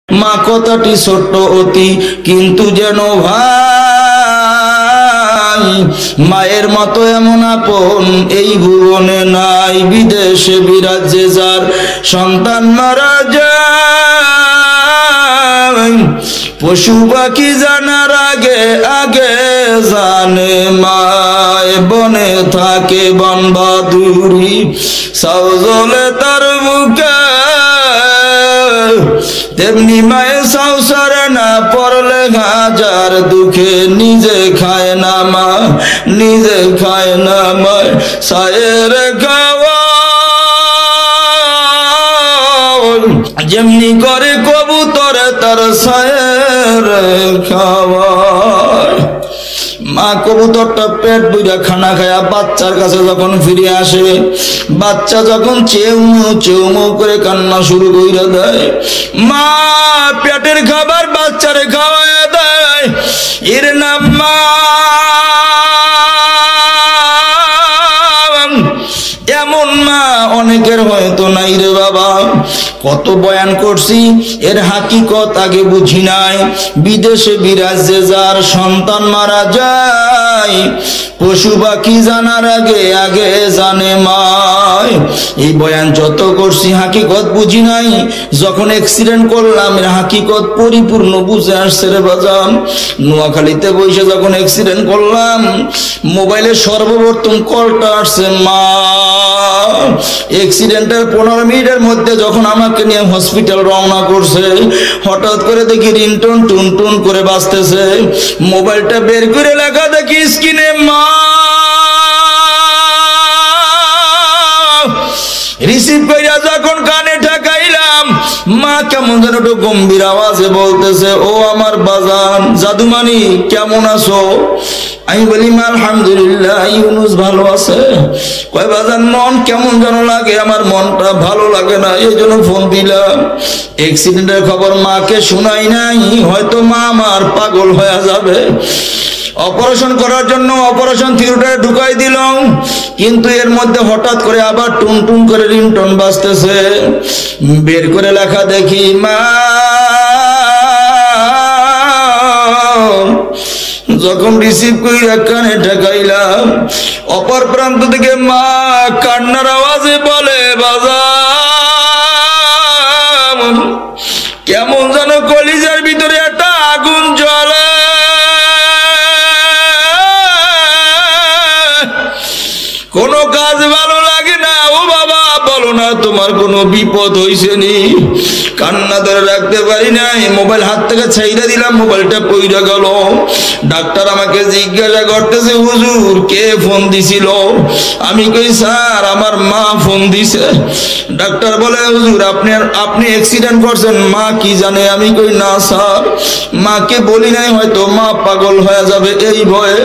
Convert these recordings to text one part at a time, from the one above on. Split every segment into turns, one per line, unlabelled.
মা কথাটি ছোট্ট অতি কিন্তু যেন ভাই, মায়ের মতো এমন আপন এই ভুবনে নাই। বিদেশে বিরাজে যার সন্তান মারা যায়, পশু পাখি জানার আগে আগে জানে মায়। বনে থাকে বন বাদুরি সাউজলে তার বুকে, তেমনি মায়ে সংসারে না পড়লে হাজার দুঃখে। নিজে খায় না মা, নিজে খায় না মায়, সায়ের খাওয়া যেমনি করে কবুতরে তার সায়ের খাওয়া। মা কবুতরটা পেট বুঝা খানা খায়া বাচ্চার কাছে যখন ফিরে আসে, বাচ্চা যখন চেউমু চেউমু করে কান্না শুরু করে দেয়, মা পেটের খাবার বাচ্চারে খাওয়ায় দেয়। এর নাম মা। এমন মা অনেকের হয়তো নাই রে বাবা। কত বয়ান করছি, এর হাকিকত আগে বুঝি নাই। বিদেশে বিরাজে যার সন্তান মারা যায়, পশু পাখি জানার আগে আগে জানে মায়। এই বয়ান যত করছি হাকিকত বুঝি নাই। যখন অ্যাক্সিডেন্ট করলাম এর হাকিকত পরিপূর্ণ বুঝে আসছে রে বাজান। নোয়াখালীতে বসে যখন অ্যাক্সিডেন্ট করলাম, মোবাইলে সর্বপ্রথম কলটা আসছে মা। অ্যাক্সিডেন্টের 15 মিনিটের মধ্যে যখন আমাকে নিয়ে হসপিটাল রওনা করছে, হঠাৎ করে দেখি রিংটোন টুন টুন করে বাজতেছে। মোবাইলটা বের করে লেখা দেখি স্ক্রিনে মা। রিসিভ কইরা যখন কানে ঠেকাইলাম, মা কেমন যেন একটু গম্ভীর আওয়াজে বলতেছে, ও আমার বাজান জাদুমানি কেমন আছো? আমি বলি মা আলহামদুলিল্লাহ। ইউনুস ভালো আছে? কয় বাজান মন কেমন যেন লাগে, আমার মনটা ভালো লাগে না, এই জন্য ফোন দিলাম। অ্যাক্সিডেন্টের খবর মাকে শোনাই নাই, হয়তো মা আমার পাগল হয়ে যাবে। অপারেশন করার জন্য অপারেশন থিয়েটারে ঢুকাই দিলাম, কিন্তু এর মধ্যে হঠাৎ করে আবার টুন টুন করে রিংটোন বাজতেছে। বের করে লেখা দেখি মা। যখন রিসিভ করি কানে ঠেকাইলাম, অপর প্রান্ত থেকে মা কান্নার আওয়াজে বলে, বাজার কেমন যেন কলিজার ভিতরে একটা আগুন জ্বলে। কোনো কাজ ভালো লাগে না। ও বাবা বলো না তোমার কোনো বিপদ হইছে নি? কান্না ধরে রাখতে পারি নাই, মোবাইল হাত থেকে ছাইড়া দিলাম, মোবাইলটা পইরা গেল। ডাক্তার আমাকে জিজ্ঞাসা করতেছে, হুজুর কে ফোন দিছিল? আমি কই স্যার আমার মা ফোন দিছে। ডাক্তার বলে, হুজুর আপনি অ্যাক্সিডেন্ট করছেন, মা কি জানে? আমি কই না স্যার, মাকে বলি নাই, হয়তো মা পাগল হয়ে যাবে এই ভয়ে।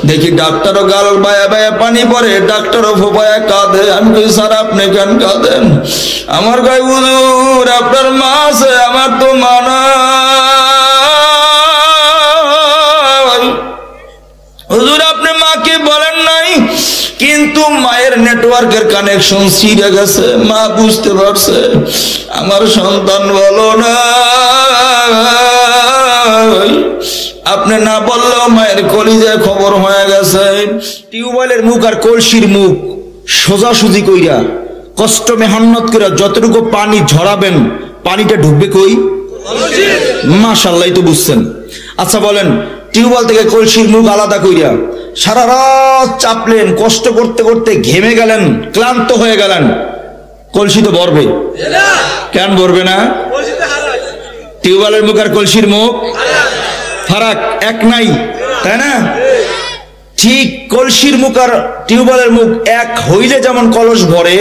দেখি ডাক্তারও গাল বায়া বায়া পানি পড়ে, ডাক্তারও ফোপায়া কাঁদে। আমি কই স্যার আপনি কেন কাঁদেন? আমার কই হুজুর আপনার মা আছে, আমার তো মা নাই। হুজুর আপনি মাকে বলেন নাই, কিন্তু মায়ের নেটওয়ার্কের কানেকশন ছিঁড়ে গেছে। মা বুঝতে পারছে আমার সন্তান ভালো না। আপনি না বললেও মায়ের কলিজায় খবর হয়ে গেছে। টিউবওয়েলের মুখ আর কলসির মুখ সোজাসুজি কইরা কষ্ট মেহনত করে যতটুকু পানি ঝরাবেন, পানিটা ঢুকবে কই? মাশাআল্লাহ, তো বুঝছেন। আচ্ছা বলেন, টিউবওয়েল থেকে কলসির মুখ আলাদা কইরা সারা রাত চাপলেন, কষ্ট করতে করতে ঘেমে গেলেন, ক্লান্ত হয়ে গেলেন, কলসি তো ভরবে? কেন ভরবে না? টিউবওয়েলের মুখ আর কলসির মুখ ফারাক এক নাই, তাই না? ঠিক কলসির মুখ আর টিউবওয়েলের মুখ এক হইলে যেমন কলস ভরে,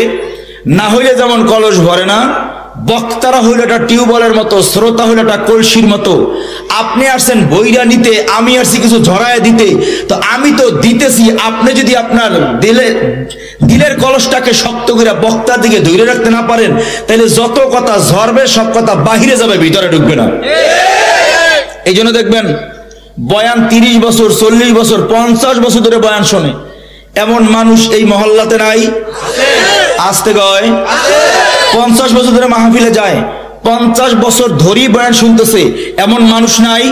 না হইলে যেমন কলস ভরে না। বক্তারা হইল এটা টিউবওয়েলের মতো, শ্রোতা হইল এটা কলসির মতো। আপনি আসছেন বইরা নিতে, আমি আসছি কিছু ঝরায় দিতে। তো আমি তো দিতেছি, আপনি যদি আপনার দিলের কলসটাকে শক্ত করে বক্তার দিকে ধরে রাখতে না পারেন, তাহলে যত কথা ঝরবে সব কথা বাহিরে যাবে, ভিতরে ঢুকবে না। এই জন্য দেখবেন বয়ান 30 বছর 40 বছর 50 বছর ধরে বয়ান শোনে, এমন মানুষ এই মহল্লাতে নাই? আসতে গয় 50 বছর ধরে মাহফিলে যায়, 50 বছর ধরেই বয়ান শুনতেছে, এমন মানুষ নাই?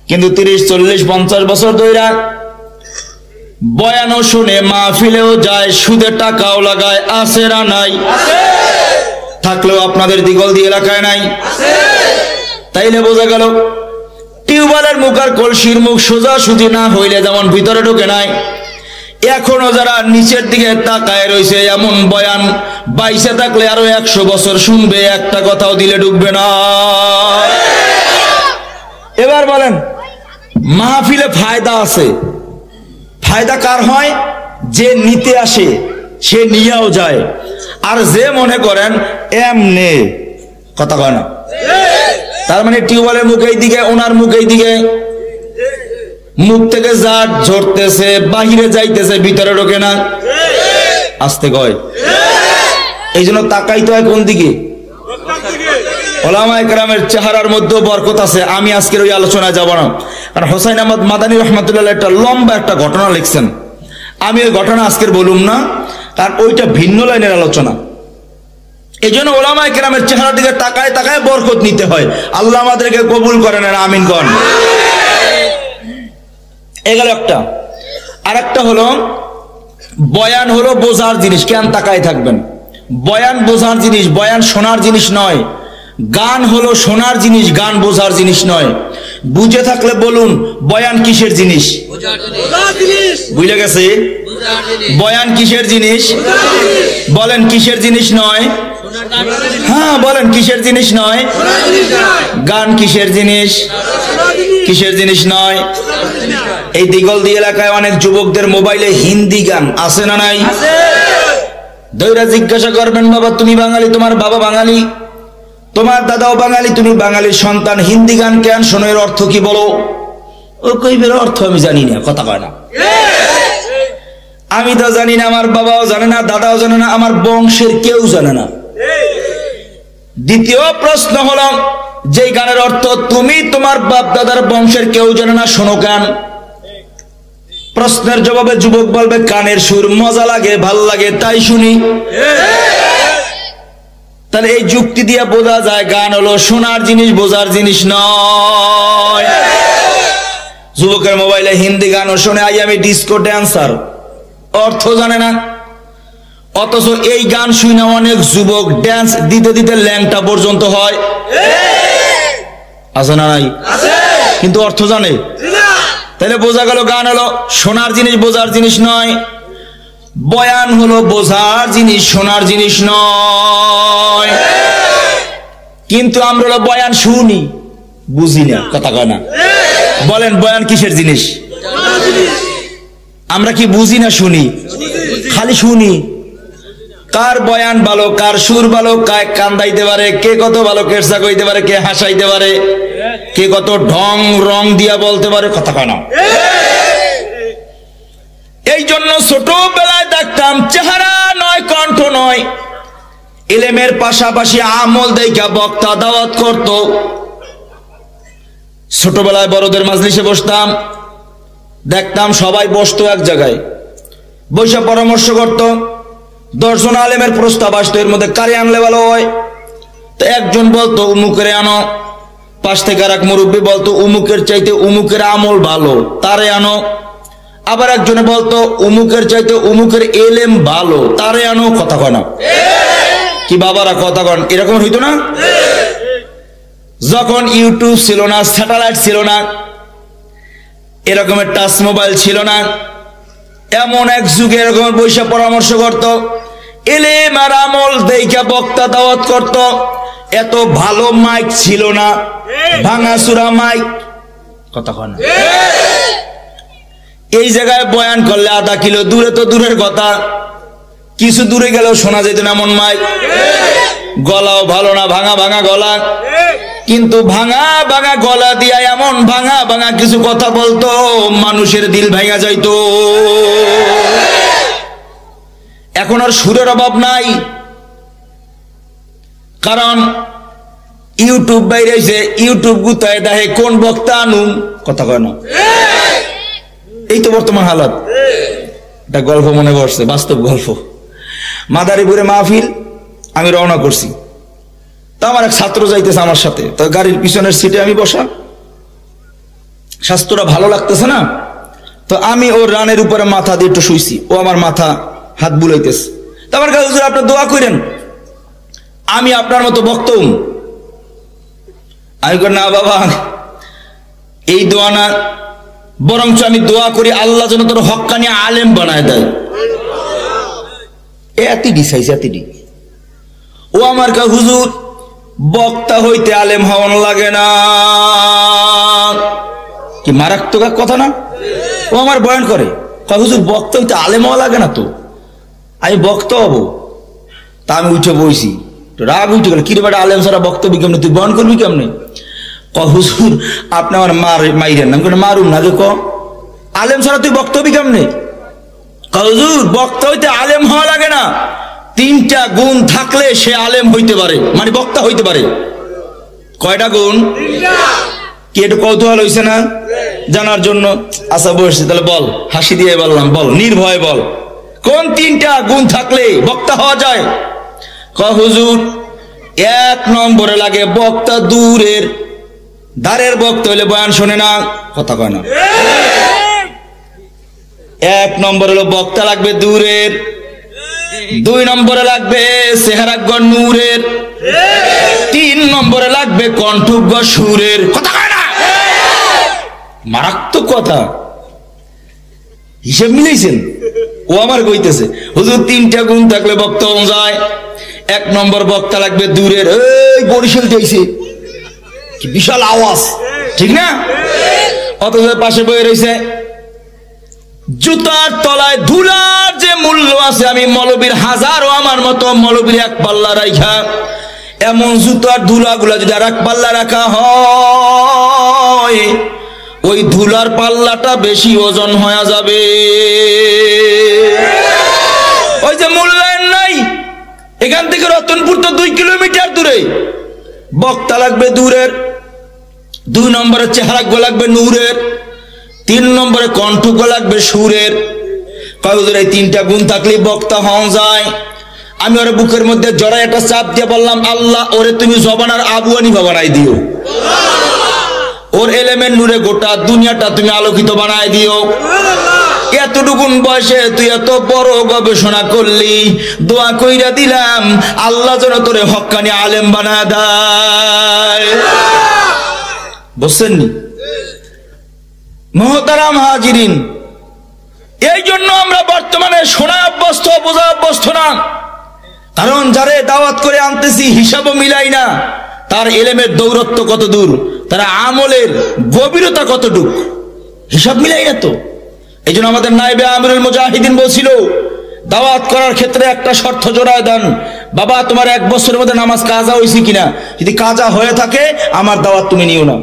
কিন্তু 30, 40, 50 বছর ধরে বয়ানও শুনে, মাহফিলেও যায়, সুদে টাকাও লাগায়, আছে না নাই? থাকলেও আপনাদের দিগলদি এলাকায় নাই। তাইলে বোঝা গেল টিউবওয়েলের মুখ আর কলসির মুখ সোজাসুজি না হইলে যেমন ভিতরে ঢোকে নাই, এখনো যারা নিচের দিকে তাকায় রয়েছে এমন বয়ান বাইসে থাকলে আরো 100 বছর শুনবে, একটা কথাও দিলে ঢুকবে না। এবার বলেন, মাহফিলে ফায়দা আছে। ফায়দা কার হয়? যে নিতে আসে সে নিয়েও যায়, আর যে মনে করেন এমনে কথা কয় না, তার মানে টিউবওয়েলের মুখ এই দিকে, ওনার মুখ এই দিকে, মুখ থেকে জাট ঝরতেছে, বাহিরে যাইতেছে, ভিতরে ঢোকে না। আসতে কয়, এই জন্য তাকাইতে হয় কোন দিকে? ওলামায়ে কেরামের চেহারার মধ্যে বরকত আছে। আমি আজকের ওই আলোচনায় যাব না, কারণ হোসাইন আহমদ মাদানী রহমাতুল্লাহ একটা লম্বা একটা ঘটনা লিখছেন। আমি ওই ঘটনা আজকের বলুম না, কারণ ওইটা ভিন্ন লাইনের আলোচনা। এই জন্য ওলামায়ে কেরামের চেহারার দিকে তাকায় তাকায় বরকত নিতে হয়। আল্লাহ আমাদেরকে কবুল করেন, আমিন করেন। এগুলো একটা। আর একটা হলো বয়ান হলো বোঝার জিনিস। কেন তাকায় থাকবেন? বয়ান বোঝার জিনিস, বয়ান শোনার জিনিস নয়। গান হলো শোনার জিনিস, গান বোঝার জিনিস নয়। বুঝে থাকলে বলুন, বয়ান কিসের জিনিস? বুঝে গেছে? বয়ান কিসের জিনিস? বলেন কিসের জিনিস নয়? হ্যাঁ বলেন কিসের জিনিস নয়? গান কিসের জিনিস? কিসের জিনিস নয়? এই দিগলদি এলাকায় অনেক যুবকদের মোবাইলে হিন্দি গান আছে না নাই? দইরা জিজ্ঞাসা করবেন, বাবা তুমি বাঙালি, তোমার বাবা বাঙালি, তোমার দাদাও বাঙালি, তুমি বাঙালির সন্তান, হিন্দি গান কেন শোনো, এর অর্থ কি বলো? ও কইবের অর্থ আমি জানি না, কথা কয় না। আমি তো জানি না, আমার বাবাও জানে না, দাদাও জানে না, আমার বংশের কেউ জানে না। দ্বিতীয় প্রশ্ন হলো, যে গানের অর্থ তুমি তোমার বাপ দাদার বংশের কেউ জানে না, শোনো কেন? প্রশ্নের জবাবে যুবক বলবে, কানের সুর মজা লাগে, ভাল লাগে, তাই শুনি। তাহলে এই যুক্তি দিয়ে বোঝা যায় গান হলো শোনার জিনিস, বোঝার জিনিস নয়। যুবকের মোবাইলে হিন্দি গানও শোনে, আই আমি ডিস্কো ড্যান্সার, অর্থ জানে না। অথচ এই গান শুনে অনেক যুবক ড্যান্স দিতে দিতে ল্যাংটা পর্যন্ত হয়, আছে না নাই? কিন্তু অর্থ জানে। তাহলে বোঝা গেল গান হলো শোনার জিনিস, বোঝার জিনিস নয়। বয়ান হলো বোঝার জিনিস, শোনার জিনিস নয়। কিন্তু আমরা হলো বয়ান শুনি, বুঝি না, কথা কয় না। বলেন বয়ান কিসের জিনিস? আমরা কি বুঝি না শুনি? খালি শুনি। কার বয়ান ভালো, কার সুর ভালো, কে কান্দাইতে পারে, কে কত ভালো কেরসা কইতে পারে, কে হাসাইতে পারে, কে কত ঢং রং দিয়া বলতে পারে, কথা কয় না। এই জন্য ছোটবেলায় দেখতাম চেহারা নয়, কণ্ঠ নয়, ইলমের পাশাপাশি আমল দেখা বক্তা দাওয়াত করত। ছোটবেলায় বড়দের মাজলিসে বসতাম, দেখতাম সবাই বসতো এক জায়গায়, বসে পরামর্শ করত। 10 জন আলেমের প্রস্তাব আসতো, এর মধ্যে কারে আনলে ভালো হয়? তো একজন বলতো উমুকের আনো, পাশ থেকে আর এক মুরব্বী বলতো উমুকের চাইতে উমুকের আমল ভালো, তারে আনো। আবার একজনে বলতো উমুকের চাইতে উমুকের এলেম ভালো, তারে আনো, কথা কয় না। কি বাবারা কথা কন, এরকম হইতো না? যখন ইউটিউব ছিল না, স্যাটেলাইট ছিল না, এরকমের টাচ মোবাইল ছিল না, এমন এক যুগে এরকম বৈশা পরামর্শ করত, এলেম আর আমল দেখা বক্তা দাওয়াত করত। এত ভালো মাইক ছিল না, ভাঙাচুরা মাইক, কথা কন। এই জায়গায় বয়ান করলে আধা কিলো দূরে তো দূরের কথা, কিছু দূরে গেলেও শোনা যেত না এমন মাইক। গলাও ভালো না, ভাঙা ভাঙা গলা। কিন্তু ভাঙা ভাঙা গলা দিয়া এমন ভাঙা ভাঙা কিছু কথা বলতো, মানুষের দিল ভাঙা যাইতো। এখন আর সুরের অভাব নাই, কারণ ইউটিউব বাইরে এসে ইউটিউব গুতায় দেখে কোন বক্তা আনুন, কথা কয় না। এই তো বর্তমান হালাত। এটা গল্প মনে পড়ছে, বাস্তব গল্প। মাদারীপুরে মাহফিল, আমি রওনা করছি। তা আমার এক ছাত্র যাইতেছে আমার সাথে, তো গাড়ির পিছনের সিটে আমি বসা, স্বাস্থ্যটা ভালো লাগতেছে না, তো আমি ওর রানের উপরে মাথা দিয়ে একটু শুইছি, ও আমার মাথা হাত বুলাইতেছে। তো আমার কাছে হুজুর আপনি দোয়া করেন, আমি আপনার মতো বক্তব্য। আমি কই না বাবা, এই দোয়া না, বরঞ্চ আমি দোয়া করি আল্লাহ যেন তোর হক্কানি আলেম বানায় দেয়। এতই চাইছে, এতই। ও আমার কা হুজুর বক্তা হইতে আলেম হওয়ান লাগে না, কি মারাত্মক কথা না? ও আমার বয়ান করে, হুজুর বক্তা হইতে আলেম হওয়া লাগে না তো, আমি বক্তা হবো। তা আমি উঠে বইছি, রাগ উঠে গেল, কিরে বেটা আলেম ছাড়া বক্তব্য কেমনে, তুই বয়ান করবি কেমনে? হুজুর আপনি আমার মাইরেন না, মারুম না, যে আলেম ছাড়া তুই বক্তব্য কেমনে? হুজুর বক্তা হইতে আলেম হওয়া লাগে না, 3টা গুণ থাকলে সে আলেম হইতে পারে, মানে বক্তা হইতে পারে। কয়টা গুণ? কি একটু কৌতূহল হইছে না জানার জন্য? আচ্ছা বসছি, তাহলে বল, হাসি দিয়ে বললাম, বল নির্ভয় বল, কোন 3টা গুণ থাকলে বক্তা হওয়া যায়? হুজুর 1 নম্বরে লাগে বক্তা দূরের, দ্বারের বক্তা হইলে বয়ান শোনে না, কথা কয় না। 1 নম্বর হলো বক্তা লাগবে দূরের, 2 নম্বরে লাগবে চেহারাজ্ঞ নূরের, 3 নম্বরে লাগবে কণ্ঠজ্ঞ সুরের, কথা কয় না? মারাত্মক কথা, হিসেব মিলাইছেন? ও আমার কইতেছে হুজুর 3টা গুণ থাকলে বক্তা হওয়া যায়। 1 নম্বর বক্তা লাগবে দূরের, এই বরিশাল যাইছে, কি বিশাল আওয়াজ, ঠিক না? অথচ পাশে বয়ে রয়েছে জুতার তলায় ধুলার যে মূল্য আছে, আমি মৌলবীর হাজারও আমার মতো মৌলবীর 1 পাল্লা রাখা, এমন জুতার ধুলা গুলা যদি আর 1 পাল্লা রাখা হয়, ওই ধুলার পাল্লাটা বেশি ওজন হয়ে যাবে। ওই যে মূল্যায়ন নাই, এখান থেকে রতনপুর তো 2 কিলোমিটার দূরে, বক্তা লাগবে দূরের, 2 নম্বরে চেহারাজ্ঞ লাগবে নূরের, 3 নম্বরে কণ্ঠজ্ঞ লাগবে সুরের। হুজুর এই 3টা গুণ থাকলে বক্তা হওয়া যায়। আমি ওর বুকের মধ্যে জড়াই একটা চাপ দিয়ে বললাম, আল্লাহ ওরে তুমি জবানার আবু হানিফা বানাই দিও, ওর এলেমের নূরে গোটা দুনিয়াটা তুমি আলোকিত বানাই দিও। এতটুকুন বয়সে তুই এত বড় গবেষণা করলি, দোয়া কইরা দিলাম আল্লাহ যেন তোরে হক্কানি আলেম বানায় দেয়। বুঝছেন নি মুহতারাম হাজিরিন? এই জন্য আমরা বর্তমানে শোনায় অভ্যস্ত, বোঝা অভ্যস্ত না। কারণ যারে দাওয়াত করে আনতেছি হিসাবও মিলাই না, তার এলেমের দৌরত্ব কত দূর, তার আমলের গভীরতা কতটুক, হিসাব মিলাই না তো। এই জন্য আমাদের নায়েবে আমিরুল মুজাহিদিন বলছিল, দাওয়াত করার ক্ষেত্রে একটা শর্ত জোড়ায় দেন, বাবা তোমার 1 বছরের মধ্যে নামাজ কাজা হয়েছে কিনা, যদি কাজা হয়ে থাকে আমার দাওয়াত তুমি নিও না।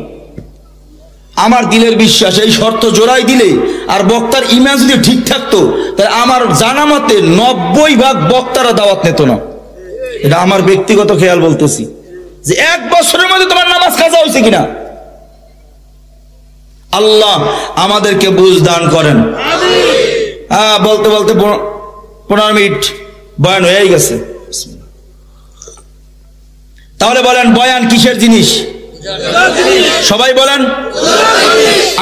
আমার দিলের বিশ্বাস, এই শর্ত জোড়াই দিলে আর বক্তার ইমান যদি ঠিক থাকতো, তাহলে আমার জানা মতে 90% বক্তারা দাওয়াত নিত না। এটা আমার ব্যক্তিগত খেয়াল বলতেছি, যে 1 বছরের মধ্যে তোমার নামাজ কাজা হয়েছে কিনা। আল্লাহ আমাদেরকে বুঝ দান করেন। বলতে বলতে 15 মিনিট বয়ান হয়ে গেছে। তাহলে বলেন বয়ান কিসের জিনিস? সবাই বলেন,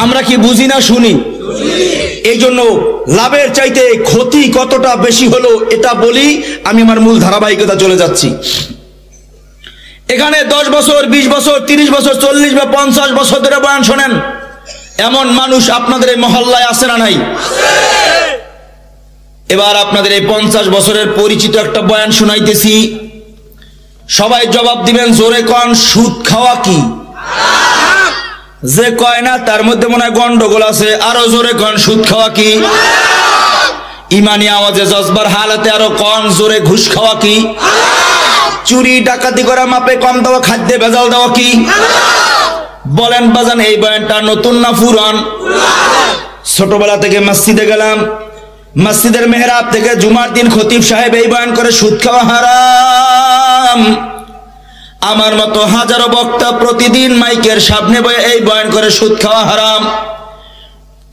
আমরা কি বুঝি না শুনি? এই জন্য লাভের চাইতে ক্ষতি কতটা বেশি হলো এটা বলি, আমি আমার মূল ধারাবাহিকতা চলে যাচ্ছি। এখানে 10 বছর, 20 বছর, 30 বছর, 40 বা 50 বছর ধরে বয়ান শোনেন এমন মানুষ আপনাদের এই মহল্লায় আছে না নাই? এবার আপনাদের এই 50 বছরের পরিচিত একটা বয়ান শোনাইতেছি, সবাই জবাব দিবেন জোরে কন, সুদ খাওয়া কি? যে কয় না তার মধ্যে মনে হয় গন্ডগোল আছে, আরো জোরে কন, সুদ খাওয়া কি? ইমানি আওয়াজে জজবার হালাতে আরো কন জোরে, ঘুষ খাওয়া কি? চুরি ডাকাতি করা মাপে কম দেওয়া, খাদ্যে ভেজাল দেওয়া কি? বলেন বাজান এই বয়ানটা নতুন না পুরান? ছোটবেলা থেকে মসজিদে গেলাম, মসজিদের মেহরাব থেকে জুমার দিন খতিব সাহেব এই বয়ান করে সুদ খাওয়া হারাম। আমার মতো হাজারো বক্তা প্রতিদিন মাইকের সামনে বয়ে এই বয়ান করে সুদ খাওয়া হারাম।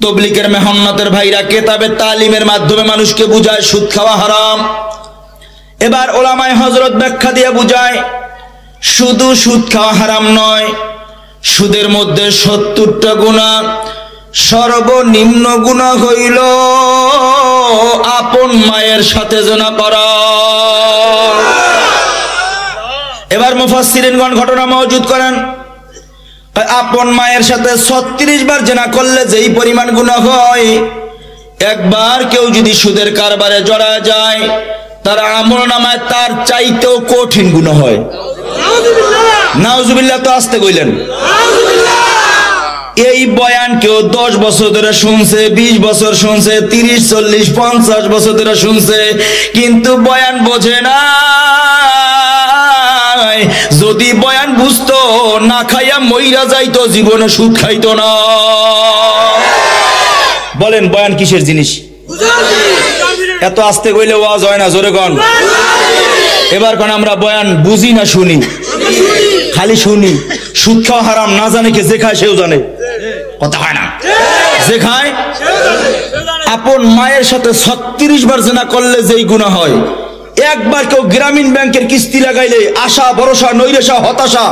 তবলিগের মেহন্নতের ভাইরা কেতাবে তালিমের মাধ্যমে মানুষকে বুঝায় সুদ খাওয়া হারাম। এবার ওলামায়ে হযরত ব্যাখ্যা দিয়ে বুঝায় শুধু সুদ খাওয়া হারাম নয়, সুদের মধ্যে 70টা গুনাহ। সর্বনিম্ন গুনাহ হইল আপন মায়ের সাথে জিনা করা। এবার মুফাসসিরিনগণ ঘটনা মওজুদ করেন, আপন মায়ের সাথে 36 বার জিনা করলে যেই পরিমাণ গুনাহ হয়, একবার কেউ যদি সুদের কারবারে জড়া যায় তার আমলনামায় তার চাইতেও কঠিন গুনাহ হয়। নাউজুবিল্লাহ। তো আসতে কইলেন। এই বয়ান কেউ 10 বছর ধরে শুনছে, 20 বছর শুনছে, 30, 40, 50 বছর ধরে শুনছে, কিন্তু বয়ান বোঝে না। যদি বয়ান বুঝতো, না খাইয়া মইরা যাইতো, জীবনে সুদ খাইতো না। বলেন বয়ান কিসের জিনিস? এত আস্তে কইলে ওয়াজ হয় না, জোরে কোন। এবার কোন আমরা বয়ান বুঝি না শুনি? খালি শুনি। সুদ খাওয়া হারাম না জানে কে? যে খায় সেও জানে, কথা হয় না? যে খায়। আপন মায়ের সাথে 36 বার জিনা করলে যেই গুনাহ হয়, একবার কেউ গ্রামীণ ব্যাংকের কিস্তি লাগাইলে, আশা ভরসা নৈরাশা হতাশা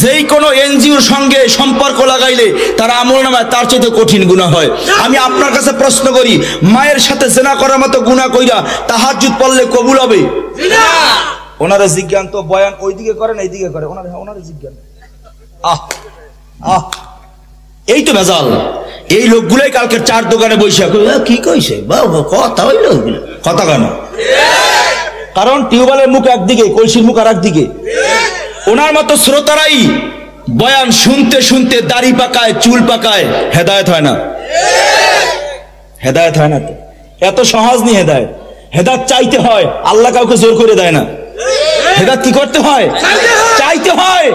যেই কোনো এনজিওর সঙ্গে সম্পর্ক লাগাইলে তার আমলনামায় তার চাইতে কঠিন গুনাহ হয়। আমি আপনার কাছে প্রশ্ন করি, মায়ের সাথে জিনা করার মতো গুনাহ কইরা তাহাজ্জুদ পড়লে কবুল হবে? ওনারা জিজ্ঞান তো বয়ান ওইদিকে করেন এইদিকে করে, ওনারা জিজ্ঞান। এই তো ভেজাল। এই লোকগুলাই কালকে চার দোকানে বসে কি কইছে কথা হইল, কথা কেন? কারণ টিউবওয়েলের মুখ একদিকে, কলসির মুখ আর একদিকে। ওনার মতো শ্রোতারাই বয়ান শুনতে শুনতে দাড়ি পাকায়, চুল পাকায়, হেদায়েত হয় না। হেদায়েত হয় না। তো এত সহজ নি হেদায়েত। হেদায়েত চাইতে হয়, আল্লাহ কাউকে জোর করে দেয় না। হেদায়েত কি করতে হয়? চাইতে হয়।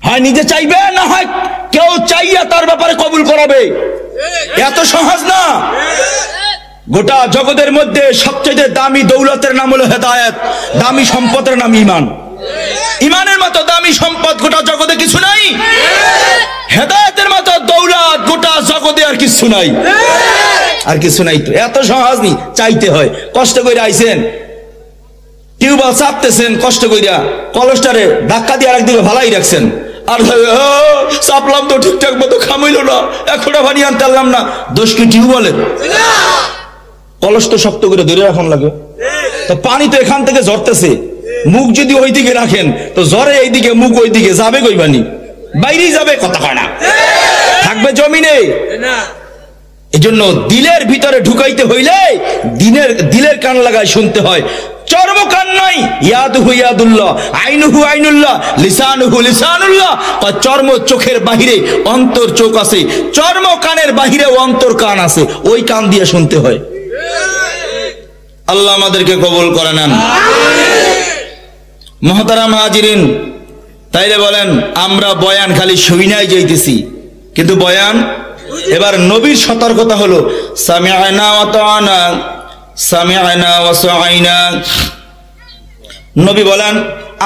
হয় নিজে চাইবে, না হয় কেউ চাইয়া তার ব্যাপারে কবুল করাবে। এত সহজ না। গোটা জগতের মধ্যে সবচেয়ে দামি দৌলতের নাম হলো হেদায়েত, দামি সম্পদের নাম ঈমান। ঈমানের মতো দামি সম্পদ গোটা জগতে কিছু নাই। হেদায়েতের মতো দৌলত গোটা জগতে আর কিছু নাই, আর কিছু নাই। তো এত সহজ নি, চাইতে হয়। কষ্ট করে আইছেন, টিউবওয়েল চাপতেছেন কষ্ট কইরা, কলসটারে ধাক্কা দিয়ে আরেকদিকে ভালাই রাখছেন, আর চাপলাম তো ঠিকঠাক মতো খামাইল না, এখনো পানি আনতে পারলাম না। দোষ কি টিউবওয়েলের? কলস তো শক্ত করে ধরে রাখুন লাগে। তো পানি তো এখান থেকে ঝরতেছে, মুখ যদি ওই দিকে রাখেন তো ঝরে এইদিকে, মুখ ওই দিকে, যাবে কই পানি? বাইরেই যাবে, কথা হয় না, থাকবে জমিনে। এজন্য দিলের ভিতরে ঢুকাইতে হইলে দিলের কান লাগায় শুনতে হয়। চর্ম কান নাই, ইয়াদুহু ইয়াদুল্লাহ, আইনুহু আইনুল্লাহ, লিসানুহু লিসানুল্লাহ। চর্ম চোখের বাহিরে, অন্তর চোখ আছে। চর্ম কানের বাহিরে অন্তর কান আছে, ওই কান দিয়ে শুনতে হয়। আল্লাহ আমাদেরকে কবুল করে নেন। মুহতারাম হাজিরিন, তাইলে বলেন আমরা বয়ান খালি শুইনাই যাইতেছি, কিন্তু বয়ান। এবার নবীর সতর্কতা হলো সামি'না ওয়া তা'না, সামি'না ওয়া সা'ইনা। নবী বলেন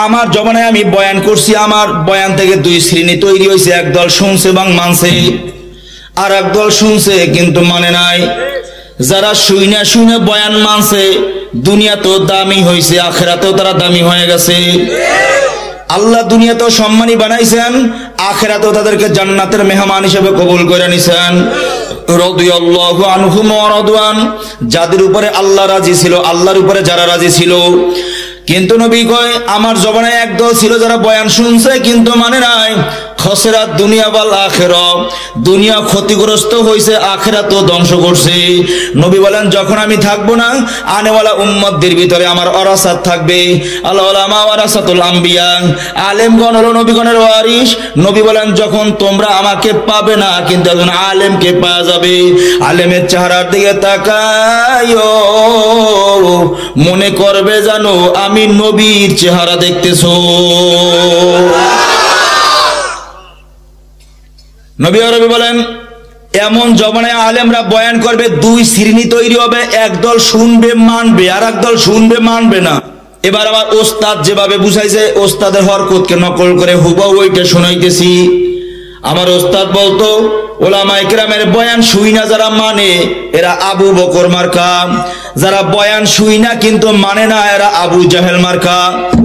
আমার জমানায় আমি বয়ান করছি, আমার বয়ান থেকে দুই শ্রেণী তৈরি হয়েছে। একদল শুনছে এবং মানছে, আর একদল শুনছে কিন্তু মানে নাই। যারা শুইনা শুনে বয়ান মানছে, দুনিয়া তো দামি হয়েছে, আখিরাতেও তারা দামি হয়ে গেছে। আল্লাহ দুনিয়াতেও সম্মানী বানাইছেন, আখিরাতেও তাদেরকে জান্নাতের মেহমান হিসেবে কবুল করে নিছেন। রাদিয়াল্লাহু আনহুম ওয়া রাদওয়ান, যাদের উপরে আল্লাহ রাজি ছিল, আল্লাহর উপরে যারা রাজি ছিল। কিন্তু নবী কয় আমার জবানায় একদল ছিল যারা বয়ান শুনছে কিন্তু মানে নাই। খসরাত দুনিয়া ওয়াল আখিরা, দুনিয়া ক্ষতিগ্রস্ত হয়েছে, আখিরাতও ধ্বংস করছে। নবী বলেন যখন আমি থাকবো না, আনেওয়ালা উম্মতদের ভিতরে আমার ওয়ারাসাত থাকবে। আল উলামা ওয়ারাসাতুল আম্বিয়া, আলেমগণ হলো নবীগণের ওয়ারিস। নবী বলেন যখন তোমরা আমাকে পাবে না, কিন্তু একজন আলেমকে পাওয়া যাবে। আলেমের চেহারার দিকে তাকায়ো, মনে করবে জানো আমি নবীর চেহারা দেখতেছো। নবী আরবি বলেন এমন জমানায় আলেমরা বয়ান করবে, দুই শ্রেণী তৈরি হবে। একদল শুনবে মানবে, আর একদল শুনবে মানবে না। এবার আমার ওস্তাদ যেভাবে বুঝাইছে, ওস্তাদের হরকতকে নকল করে হুবহু ওইটা শোনাইতেছি। আমার ওস্তাদ বলতো ওলামা ইকরামের বয়ান শুইনা যারা মানে এরা আবু বকর মার্কা, যারা বয়ান শুইনা কিন্তু মানে না এরা আবু জাহেল মার্কা।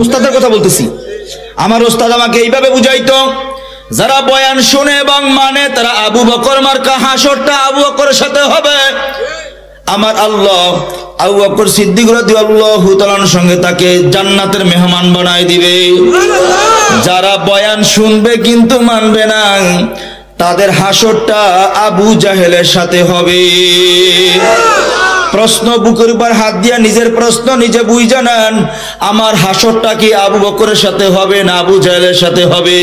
ওস্তাদের কথা বলতেছি। আমার ওস্তাদ আমাকে এইভাবে বুঝাইতো, যারা বয়ান শুনে এবং মানে তারা আবু বকর মার্কা হাসরটা আবু বকরের সাথে হবে। আমার আল্লাহ আবু বকর সিদ্দিক রাদিয়াল্লাহু তাআলার সঙ্গে তাকে জান্নাতের মেহমান বানায় দিবে। যারা বয়ান শুনবে কিন্তু মানবে না, তাদের হাসরটা আবু জাহেলের সাথে হবে। প্রশ্ন বুকের উপর হাত দিয়া নিজের প্রশ্ন নিজে বুঝে নেন, আমার হাসরটা কি আবু বকরের সাথে হবে না আবু জাহেলের সাথে হবে?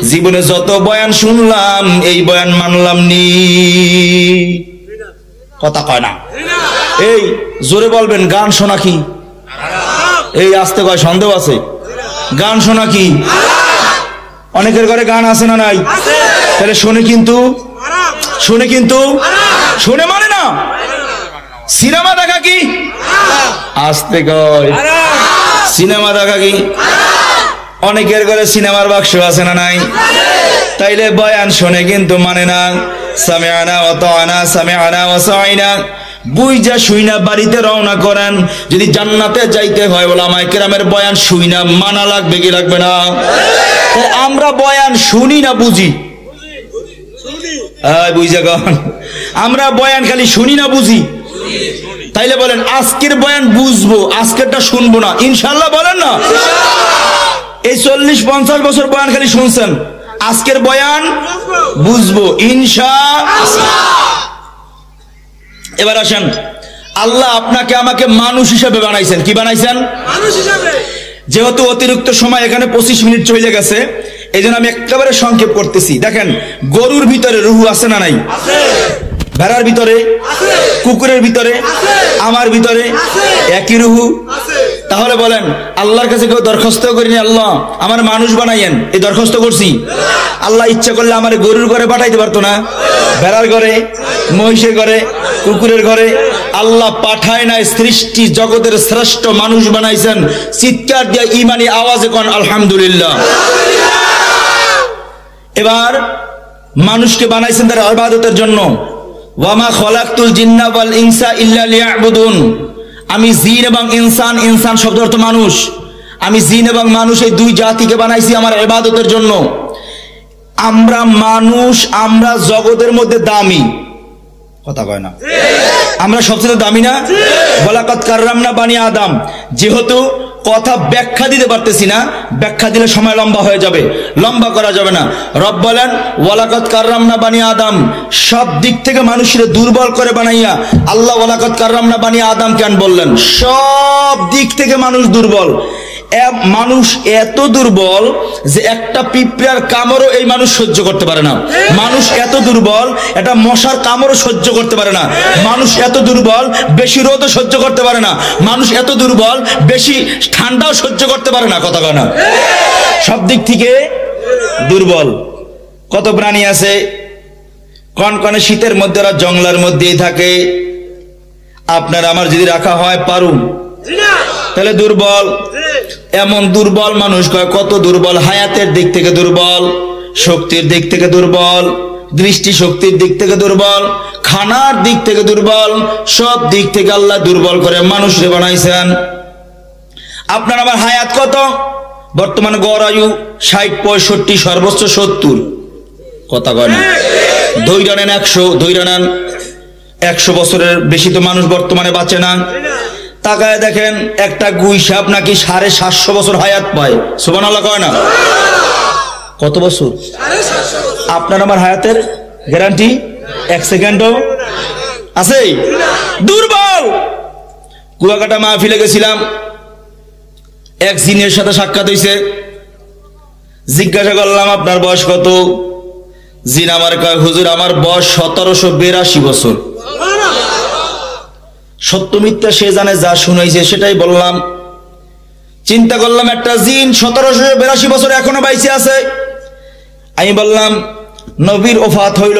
জীবনে যত বয়ান শুনলাম এই বয়ান মানলাম নি, কথা কয় না। এই জোরে বলবেন, গান শোনা কি? এই আসতে কয় সন্দেহ আছে, গান শোনা কি? অনেকের ঘরে গান আছে না নাই? তাহলে শোনে কিন্তু শোনে মানে না। সিনেমা দেখা কি? আসতে কয় সিনেমা দেখা কি? অনেকের ঘরে সিনেমার বাক্স আছে না নাই? তাইলে বয়ান শোনে কিন্তু মানে না। সামিআনা ওয়া তাআনা, সামিআনা ওয়া সাইনা, বুইজা শুইনা বাড়িতে রওনা করেন। যদি জান্নাতে যাইতে হয় ওলামায়ে কেরামের বয়ান শুইনা মানা লাগবে কি লাগবে না? আমরা বয়ান শুনি না বুঝি? বুঝা গন, আমরা বয়ান খালি শুনি না বুঝি? তাইলে বলেন আজকের বয়ান বুঝবো, আজকেরটা শুনবো না ইনশাআল্লাহ? বলেন না। এই 40-50 বছর বয়ান খালি শুনছেন, আজকের বয়ান বুঝবো ইনশাআল্লাহ। এবার আসেন, আল্লাহ আপনাকে আমাকে মানুষ হিসেবে বানাইছেন। কি বানাইছেন? মানুষ হিসেবে। যেহেতু অতিরিক্ত সময় এখানে 25 মিনিট চলে গেছে, এই জন্য আমি একেবারে সংক্ষেপ করতেছি। দেখেন, গরুর ভিতরে রুহ আছে না নাই? ভেড়ার ভিতরে, কুকুরের ভিতরে, আমার ভিতরে একই রুহু। তাহলে বলেন আল্লাহর কাছে কেউ দরখাস্ত করিনি, আল্লাহ আমার মানুষ বানাইয়েন, এই দরখাস্ত করছি? আল্লাহ ইচ্ছা করলে আমার গরুর ঘরে পাঠাইতে পারতো না? ভেড়ার ঘরে, মহিষের ঘরে, কুকুরের ঘরে? আল্লাহ পাঠায় নাই, সৃষ্টি জগতের শ্রেষ্ঠ মানুষ বানাইছেন। চিৎকার দিয়ে ইমানি আওয়াজে কোন আলহামদুলিল্লাহ। এবার মানুষকে বানাইছেন তার ইবাদতের জন্য। ওয়ামা খলাকতুল জিন্না ওয়াল ইনসা ইল্লা লিয়াবুদুন। আমি জিন এবং ইনসান, ইনসান শব্দের অর্থ মানুষ, আমি জিন এবং মানুষ এই দুই জাতিকে বানাইছি আমার ইবাদতের জন্য। আমরা মানুষ, আমরা জগতের মধ্যে দামি, কথা কয় না? আমরা সবচেয়ে দামি না? ওয়ালাকাদ কাররামনা বানি আদম। যেহেতু কথা ব্যাখ্যা দিতে পারতেছি না, ব্যাখ্যা দিলে সময় লম্বা হয়ে যাবে, লম্বা করা যাবে না। রব বলেন ওয়ালাকাদ কাররামনা বানি আদম, সব দিক থেকে মানুষের দুর্বল করে বানাইয়া আল্লাহ ওয়ালাকাদ কাররামনা বানি আদম কেন বললেন? সব দিক থেকে মানুষ দুর্বল। মানুষ এত দুর্বল যে একটা পিঁপড়ার কামড়ও এই মানুষ সহ্য করতে পারে না। মানুষ এত দুর্বল, একটা মশার কামড়ও সহ্য করতে পারে না। মানুষ এত দুর্বল, বেশি রোদও সহ্য করতে পারে না। মানুষ এত দুর্বল, বেশি ঠান্ডাও সহ্য করতে পারে না, কথা কয় না? সব দিক থেকে দুর্বল। কত প্রাণী আছে কনকনে শীতের মধ্যে ওরা জঙ্গলের মধ্যেই থাকে। আপনার আমার যদি রাখা হয় পারুম, তাহলে দুর্বল। এমন দুর্বল মানুষ কয় কত দুর্বল, হায়াতের দিক থেকে দুর্বল, শক্তির দিক থেকে দুর্বল, দৃষ্টি শক্তির দিক থেকে দুর্বল, খানার দিক থেকে দুর্বল, সব দিক থেকে আল্লাহ দুর্বল করে মানুষকে বানাইছেন। আপনার আমার হায়াত কত? বর্তমান গড় আয়ু 60-65, সর্বোচ্চ 70, কথা কয় না? ধৈর্য নেন 100, ধৈর্য নেন 100 বছরের বেশি তো মানুষ বর্তমানে বাঁচে না। তাকায় দেখেন একটা গুই সাপ নাকি 750 বছর হায়াত পায়, সুবহানাল্লাহ কয় না? কত বছর? আপনার আমার হায়াতের গ্যারান্টি 1 সেকেন্ডও আছে? দুর্বল। কুয়াকাটা মাহফিলে গেছিলাম, এক জিনের সাথে সাক্ষাৎ হয়েছে। জিজ্ঞাসা করলাম আপনার বয়স কত? জিন আমার কয় হুজুর আমার বয়স 1782 বছর। সত্য মিথ্যা সে জানে, যা শুনাইছে সেটাই বললাম। চিন্তা করলাম একটা জিন 1782 বছর এখনো বাইচে আছে। আমি বললাম নবীর ওফাত হইল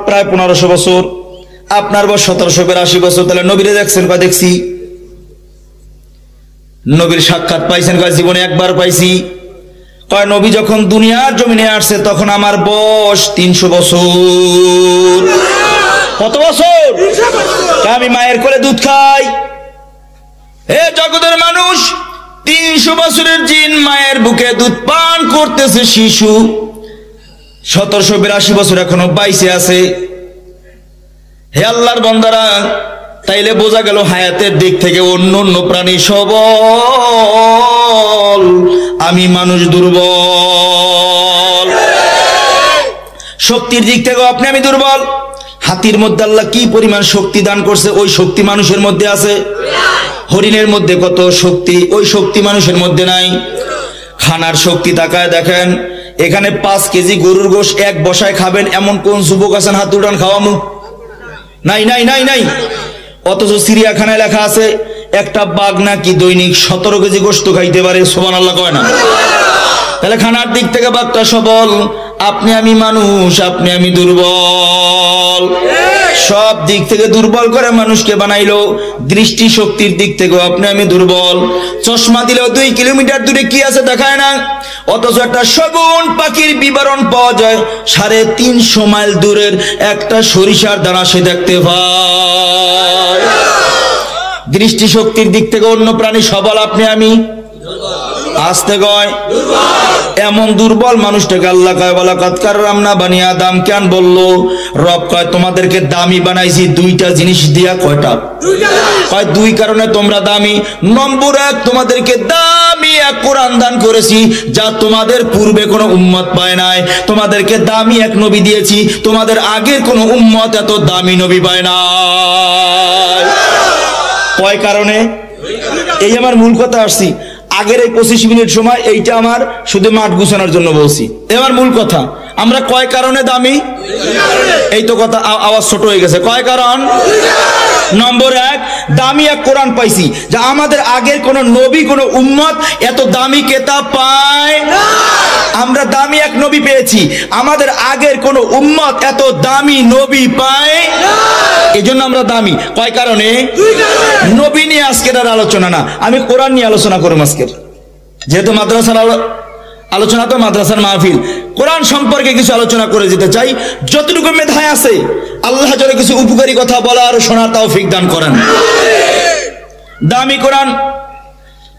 প্রায় 1500 বছর, আপনার বয়স 1782 বছর, তাহলে নবীরে দেখছেন? কয় দেখছি। নবীর সাক্ষাৎ পাইছেন? কয় জীবনে একবার পাইছি। কয় নবী যখন দুনিয়ার জমিনে আসছে তখন আমার বয়স 300 বছর। কত বছর? আমি মায়ের কোলে দুধ খাই। হে জগতের মানুষ, 300 বছরের জিন মায়ের বুকে দুধ পান করতেছে শিশু, 1782 বছর এখনো বাইসে আছে। হে আল্লাহর বান্দারা, তাইলে বোঝা গেল হায়াতের দিক থেকে অন্য অন্য প্রাণী সবল, আমি মানুষ দুর্বল। শক্তির দিক থেকেও আপনি আমি দুর্বল। হাতির মধ্যে আল্লাহ কি পরিমাণ শক্তি দান করছে, ওই শক্তি মানুষের মধ্যে আছে। হরিণের মধ্যে কত শক্তি, ওই শক্তি মানুষের মধ্যে নাই। খানার শক্তি তাকায় দেখেন, এখানে 5 কেজি গরুর গোশ এক বসায় খাবেন এমন কোন যুবক আছেন হাত উঠান, খাওয়ামু? নাই নাই নাই নাই। অথচ চিড়িয়াখানায় লেখা আছে একটা বাঘ নাকি দৈনিক 17 কেজি গোশত খাইতে পারে। সুবহানাল্লাহ কয় না? তাহলে খানার দিক থেকে বাঘটা সবল, আপনি আমি মানুষ, আপনি আমি দুর্বল। সব দিক থেকে দুর্বল করে মানুষকে বানাইলো। দৃষ্টি শক্তির দিক থেকেও আপনি আমি দুর্বল। চশমা দিলেও 2 কিলোমিটার দূরে কি আছে দেখায় না, অথচ একটা শগুন পাখির বিবরণ পাওয়া যায় 350 মাইল দূরের একটা সরিষার দানা সে দেখতে পায়। দৃষ্টি শক্তির দিক থেকে অন্য প্রাণী সবল, আপনি আমি আসতে কয় এমন দুর্বল মানুষটাকে আল্লাহ কয় বলা কাতকার রামনা বানি আদম। কেন বললো? রব কয় তোমাদেরকে দামি বানাইছি 2টা জিনিস দিয়া। কয়টা? কয় 2 কারণে তোমরা দামি। নম্বর 1, তোমাদেরকে দামি এক কোরআন দান করেছি যা তোমাদের পূর্বে কোনো উম্মত পায় নাই। তোমাদেরকে দামি এক নবী দিয়েছি, তোমাদের আগের কোনো উম্মত এত দামি নবী পায় নাই। কয় কারণে? এই আমার মূল কথা আসছি। আগের এই 25 মিনিট সময় এইটা আমার শুধু মাঠ গুছানোর জন্য বলছি। এবার মূল কথা, আমরা কয় কারণে দামি? এই তো কথা, আওয়াজ ছোট হয়ে গেছে। কয় কারণ? নম্বর 1, দামি এক কোরআন পাইছি যা আমাদের আগের কোন নবী কোন উম্মত এত দামি কিতাব পায় না। আমরা দামি এক নবী পেয়েছি, আমাদের আগের কোন উম্মত এত দামি নবী পায় না, এজন্য আমরা দামি। কয় কারণে? নবী নিয়ে আজকের আর আলোচনা না, আমি কোরআন নিয়ে আলোচনা করব আজকের। যেহেতু মাদ্রাসার আলোচনা, তো মাদ্রাসার মাহফিল, কোরআন সম্পর্কে কিছু আলোচনা করে যেতে চাই। যতটুকু মেধায় আছে আল্লাহ যেন কিছু উপকারী কথা বলার শোনার তৌফিক দান করেন। দামি কোরআন।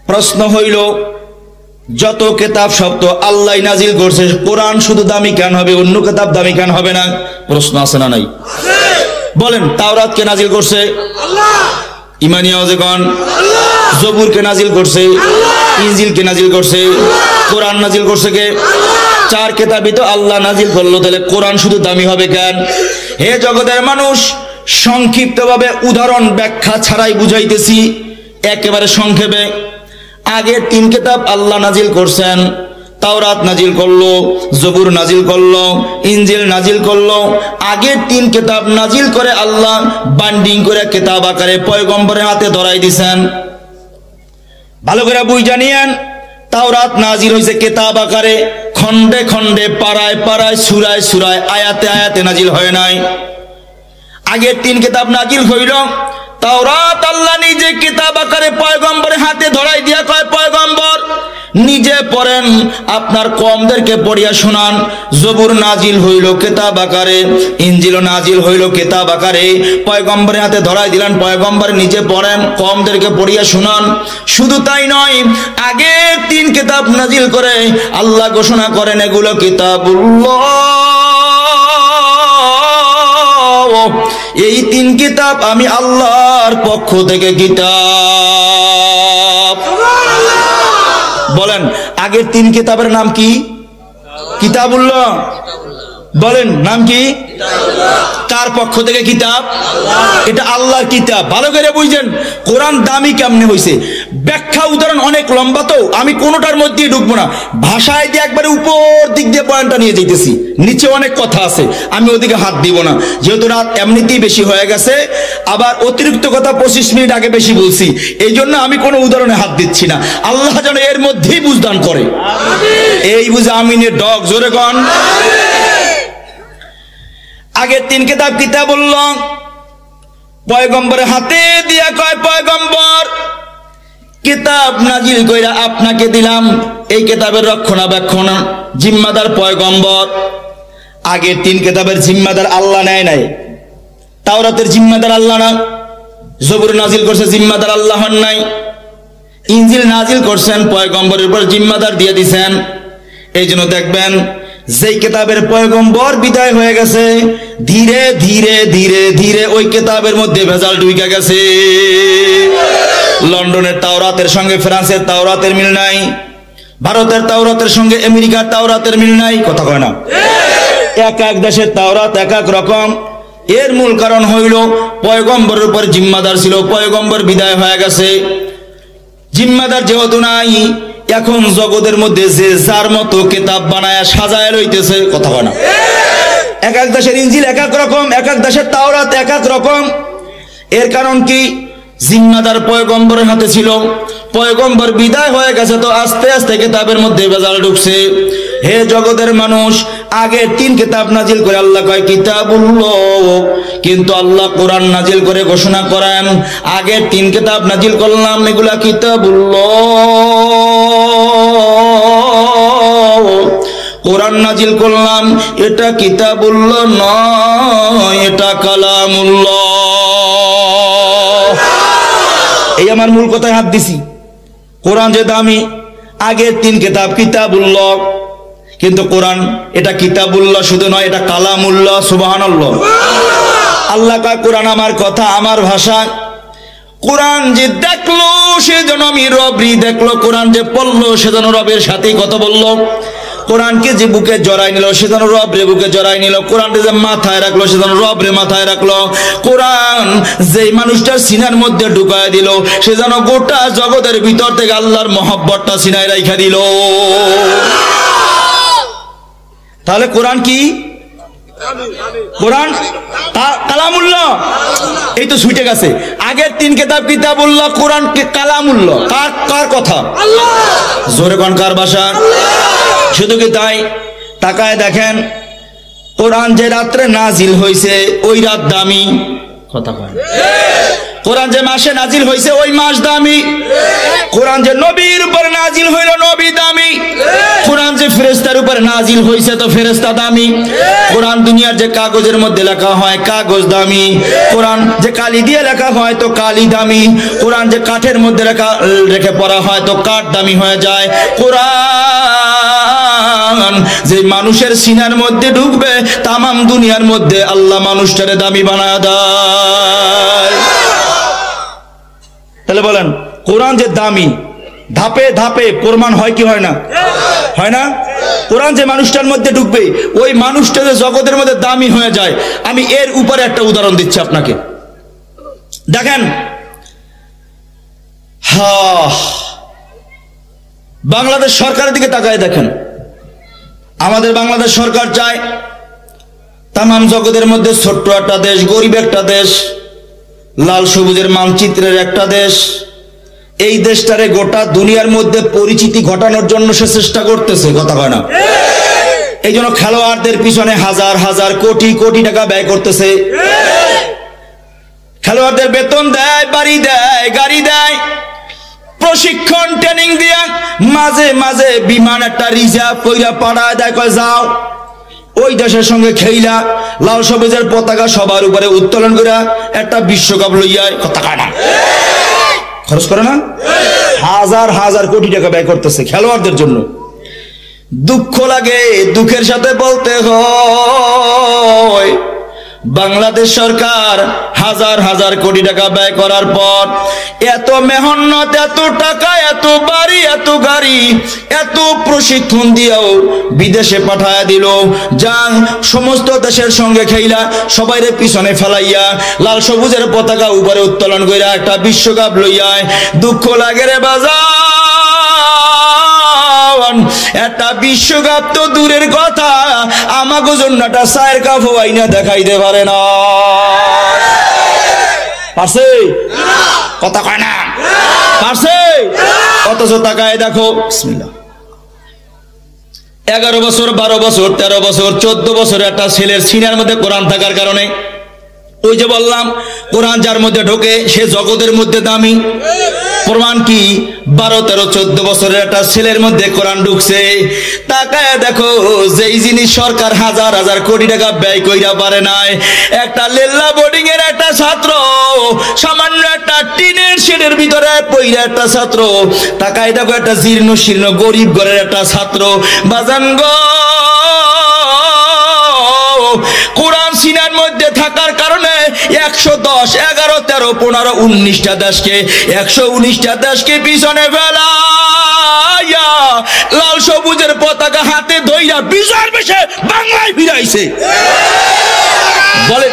প্রশ্ন হইল, যত কিতাব সব তো আল্লাহ নাজিল করছে, কোরআন শুধু দামি কেন হবে, অন্য কিতাব দামি কেন হবে না? প্রশ্ন আছে না নাই? বলেন, তাওরাত কে নাজিল করছে? আল্লাহ। ইমানি আওয়াজে কোন? আল্লাহ। জবুর কে নাজিল করছে? আল্লাহ। ইনজিল কে নাজিল করছে? আল্লাহ। কোরআন নাজিল করছে কে? আল্লাহ। 4 কিতাবই তো আল্লাহ নাজিল করলো, তাহলে কোরআন শুধু দামি হবে কেন? হে জগতের মানুষ, সংক্ষিপ্তভাবে উদাহরণ ব্যাখ্যা ছাড়াই বুঝাইতেছি, একেবারে সংক্ষেপে। আগের 3 কিতাব আল্লাহ নাজিল করছেন। তাওরাত নাজিল করলো, জবুর নাজিল করলো, ইনজিল নাজিল করলো। আগের 3 কিতাব নাজিল করে আল্লাহ বান্ডিং করে কিতাব আকারে পয়গম্বরের হাতে ধরাই দিছেন। ভালো করে বুঝা নিয়েন, তাওরাত নাজিল হয়েছে কিতাব আকারে, খন্ডে খন্ডে, পাড়ায় পাড়ায়, সূরায় সূরায়, আয়াতে আয়াতে নাজিল হয় নাই। আগের 3 কিতাব নাজিল হইল, তাওরাত আল্লাহ নিজে কিতাব আকারে পয়গম্বরের হাতে ধরাই দিয়া কয়, পয়গম্বর নিজে পড়েন, আপনার কওমদেরকে পড়িয়া শোনান। জবুর নাজিল হইল কিতাব আকারে, ইনজিল নাজিল হইল কিতাব আকারে, পয়গম্বরের হাতে ধরাই দিলেন, পয়গম্বর নিজে পড়েন, কওমদেরকে পড়িয়া শোনান। শুধু তাই নয়, আগে 3 কিতাব নাজিল করে আল্লাহ ঘোষণা করেন এগুলো কিতাবুল্লাহ। এই 3 কিতাব আমি আল্লাহর পক্ষ থেকে কিতাব। বলেন, আগের 3 কিতাবের নাম কি? কিতাবুল্লাহ। বলেন, নাম কি? কার পক্ষ থেকে কিতাব? এটা আল্লাহর কিতাব। ভালো করে বুঝছেন কোরআন দামি কেমনে হয়েছে। ব্যাখ্যা উদাহরণ অনেক লম্বা, তো আমি কোনোটার মধ্যে ঢুকবো না। ভাষায় দিয়ে একবারে উপর দিক দিয়ে পয়েন্টটা নিয়ে যেতেছি, নিচে অনেক কথা আছে, আমি ওদিকে হাত দিব না। যেহেতু রাত এমনিতেই বেশি হয়ে গেছে, আবার অতিরিক্ত কথা 25 মিনিট আগে বেশি বলছি, এই জন্য আমি কোনো উদাহরণে হাত দিচ্ছি না। আল্লাহ যেন এর মধ্যেই বুঝদান করে। এই বুঝে আমিনের ডগ জোরে কন। আগের 3 কিতাব কিতাবুল্লাহ পয়গম্বরের হাতে দিয়া কয়, পয়গম্বর কিতাব নাজিল কইরা আপনাকে দিলাম, এই কিতাবের রক্ষণাবেক্ষণ জিম্মাদার পয়গম্বর। আগের 3 কিতাবের জিম্মাদার আল্লাহ নেয় নাই। তাওরাতের জিম্মাদার আল্লাহ না, জবুর নাজিল করছে জিম্মাদার আল্লাহ হন নাই। ইনজিল নাজিল করছেন, পয়গম্বরের উপর জিম্মাদার দিয়ে দিছেন। এই জন্য দেখবেন যেই কিতাবের পয়গম্বর বিদায় হয়ে গেছে, ধীরে ধীরে ধীরে ধীরে ওই কিতাবের মধ্যে ভেজাল ঢুকে গেছে। লন্ডনের তাওরাতের সঙ্গে ফ্রান্সের তাওরাতের মিল নাই, ভারতের তাওরাতের সঙ্গে আমেরিকার তাওরাতের মিল নাই, কথা কয় না? এক এক দেশের তাওরাত এক এক রকম। এর মূল কারণ হইল পয়গম্বরের উপর জিম্মাদার ছিল, পয়গম্বর বিদায় হয়ে গেছে, জিম্মাদার যেহেতু নাই, এখন জগতের মধ্যে যে যার মতো কিতাব বানায় সাজায় লইতেছে, কথা কয় না? এক এক দেশের ইনজিল এক এক রকম, এক এক দেশের তাওরাত এক এক রকম। এর কারণ কি? জিম্মাদার পয়গম্বরের হাতে ছিল, পয়গম্বর বিদায় হয়ে গেছে, তো আস্তে আস্তে কিতাবের মধ্যে ভেজাল ঢুকছে। হে জগতের মানুষ, আগে 3 কিতাব নাজিল করে আল্লাহ কয় কিতাবুল্লাহ, কিন্তু আল্লাহ কোরআন নাজিল করে ঘোষণা করেন আগে 3 কিতাব নাজিল করলাম, এগুলা কিতাবুল্লাহ, কোরআন নাজিল করলাম, এটা কিতাবুল্লাহ নয়, এটা কালামুল্লাহ। এই আমার মূল কথায় হাত দিছি। কোরআন যে দামি, আগের 3 কিতাব কিতাবুল্লাহ, কিন্তু কোরআন এটা কিতাবুল্লাহ শুধু নয়, এটা কালামুল্লাহ। সুবহানাল্লাহ। আল্লাহ কয় কোরআন আমার কথা, আমার ভাষা। কোরআন যে দেখলো সেজন্য আমি রবরি দেখলো, কোরআন যে পড়লো সেজন্য রবের সাথেই কথা বললো, কোরআনকে যে বুকে জড়াই নিল সেজন্য রবরে বুকে জড়াই নিল, কোরআনকে যে মাথায় রাখলো সেজন্য রবরে মাথায় রাখলো, কোরআন যেই মানুষটার সিনার মধ্যে ঢুকায় দিল সেজন্য গোটা জগতের ভিতর থেকে আল্লাহর মহব্বতটা সিনায় রাইখা দিল। তাহলে কোরআন কি? কোরআন কালামুল্লাহ। এই তো ছুটে গেছে, আগের 3 কিতাব কিতাবুল্লাহ, কোরআন কালামুল্লাহ। কার কথা? জোরে কোন কার ভাষা? শুধু কি তাই? তাকায় দেখেন, কোরআন যে রাত্রে নাজিল হয়েছে ওই রাত দামি, কথা কয়। কোরআন যে মাসে নাজিল হয়েছে ওই মাস দামি, কোরআন যে নবীর উপর নাজিল হইল নবী দামি, কোরআন যে ফেরেশতার উপর নাজিল হয়েছে তো ফেরেশতা দামি, কোরআন দুনিয়ার যে কাগজের মধ্যে লেখা হয় কাগজ দামি, কোরআন যে কালি দিয়ে লেখা হয় তো কালি দামি, কোরআন যে কাঠের মধ্যে রেখে পড়া হয় তো কাঠ দামি হয়ে যায়, কোরআন যে মানুষের সিনার মধ্যে ঢুকবে তামাম দুনিয়ার মধ্যে আল্লাহ মানুষটারে দামি বানায় দেয়। তাহলে বলেন কোরআন যে দামি, ধাপে ধাপে প্রমাণ হয় কি হয় না? হয় না? কোরআন যে মানুষটার মধ্যে ঢুকবে ওই মানুষটা যে জগতের মধ্যে দামি হয়ে যায়। আমি এর উপরে একটা উদাহরণ দিচ্ছি আপনাকে, দেখেন। বাংলাদেশ সরকারের দিকে তাকায় দেখেন, আমাদের বাংলাদেশ সরকার চায় তামাম জগতের মধ্যে ছোট্ট একটা দেশ, গরিব একটা দেশ, লাল সবুজের মানচিত্রের একটা দেশ, এই দেশটারে গোটা দুনিয়ার মধ্যে পরিচিতি ঘটানোর জন্য সে চেষ্টা করতেছে, কথা হয় না? এই জন্য খেলোয়াড়দের পিছনে হাজার হাজার কোটি কোটি টাকা ব্যয় করতেছে, খেলোয়াড়দের বেতন দেয়, বাড়ি দেয়, গাড়ি দেয়, প্রশিক্ষণ ট্রেনিং দিয়ে মাঝে মাঝে বিমান একটা রিজার্ভ কইরা পাঠায় দেয়, কয় যাও ওই দেশের সঙ্গে খেইলা লাল সবুজের পতাকা সবার উপরে উত্তোলন করে একটা বিশ্বকাপ লইয়া, কথা কয় না? খরচ করে না? হাজার হাজার কোটি টাকা ব্যয় করতেছে খেলোয়াড়দের জন্য। দুঃখ লাগে, দুঃখের সাথে বলতে হয় বাংলাদেশ সরকার হাজার হাজার কোটি টাকা ব্যয় করার পর এত মেহনত, এত টাকা, এত বাড়ি, এত গাড়ি, এত প্রশিক্ষণ দিয়েও বিদেশে পাঠায়া দিল, যা সমস্ত দেশের সঙ্গে খেইলা সবাইরে পিছনে ফেলাইয়া লাল সবুজের পতাকা উপরে উত্তোলন কইরা একটা বিশ্বকাপ লইয়া। দুঃখ লাগে রে বাজান, একটা বিশ্বকাপ তো দূরের কথা, আমাকে জন্য একটা চায়ের কাপ আইনা দেখাইতে পারে না, পারছে? কথা কয় না, পারছে? অথচ তাকায় দেখো, বিসমিল্লাহ, 11 বছর, 12 বছর, 13 বছর, 14 বছর একটা ছেলের সিনার মধ্যে কোরআন থাকার কারণে ওই যে বললাম কোরআন যার মধ্যে ঢোকে সে জগতের মধ্যে দামি। প্রমাণ কি? 12, 13, 14 বছরের একটা ছেলের মধ্যে কোরআন ঢুকছে। তাকায় দেখো, যেই জিনিস সরকার হাজার হাজার কোটি টাকা ব্যয় কইরা পারে নাই, একটা লেল্লা বোর্ডিং এর একটা ছাত্র, সামান্য একটা টিনের শেডের ভিতরে পইরা একটা ছাত্র, তাকায় দেখো একটা জীর্ণ শীর্ণ গরিব ঘরের একটা ছাত্র, বাজান গো, কোরআন সিনার মধ্যে থাকার কারণে 110, 11, 13, 15, 19টা দেশকে, 119টা দেশকে পিছনে ফেলাইয়া লাল সবুজের পতাকা হাতে ধইরা বিজয়ের বেশে বাংলায় ফিরাইছে। বলে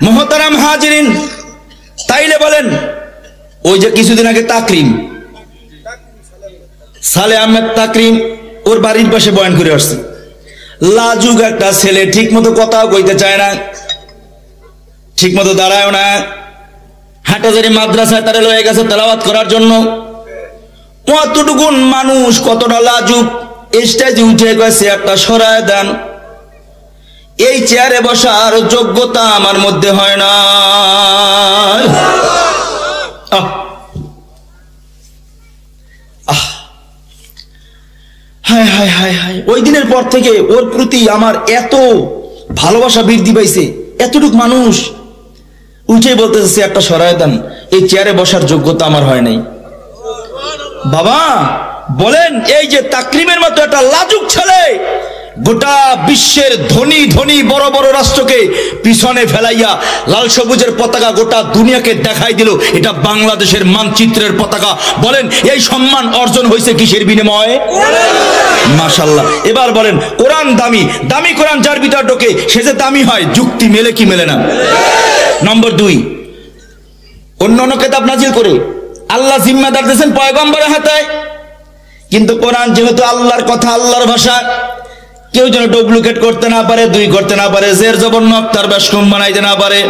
মোহতারাম হাজিরিন, তাইলে বলেন ওই যে কিছুদিন আগে তাকরিম, সালে আহমেদ তাকরিম ওর বাড়ির পাশে বয়ান করে আসছে। লাজুক একটা ছেলে, ঠিক মতো কথাও কইতে চায় না, ঠিক মতো দাঁড়ায় না। হাটাজারি মাদ্রাসায় তারা লয়ে গেছে তেলাওয়াত করার জন্য। কতটুকুন মানুষ, কতটা লাজুক, স্টেজে উঠে গেছে একটা সরায় দেন, এই চেয়ারে বসার যোগ্যতা আমার মধ্যে হয় না। হায় হায় হায় হায়, ওই দিনের পর থেকে ওর প্রতি আমার এত ভালোবাসা বৃদ্ধি পাইছে। এতটুক মানুষ উঠে বলতেছে একটা সরায় দেন, এই চেয়ারে বসার যোগ্যতা আমার হয় নাই। বাবা বলেন, এই যে তাকরিমের মতো একটা লাজুক ছেলে গোটা বিশ্বের ধনী ধনী বড় বড় রাষ্ট্রকে পিছনে ফেলাইয়া লাল সবুজের পতাকা গোটা দুনিয়াকে দেখাই দিল এটা বাংলাদেশের মানচিত্রের পতাকা। বলেন এই সম্মান অর্জন হয়েছে কিসের বিনিময়ে? মাশাআল্লাহ। এবার বলেন কোরআন দামি, দামি কোরআন যার ভিতর ঢোকে সে যে দামি হয়, যুক্তি মেলে কি মেলে না? নম্বর 2, অন্য অন্য কিতাব নাজিল করে আল্লাহ জিম্মাদার দিয়েছেন পয়গম্বরের হাতে, কিন্তু কোরআন যেহেতু আল্লাহর কথা, আল্লাহর ভাষা, কেউ যেন ডুপ্লিকেট করতে না পারে, দুই করতে না পারে, জের জবর নক্তার বেশকুম বানাইতে না পারে,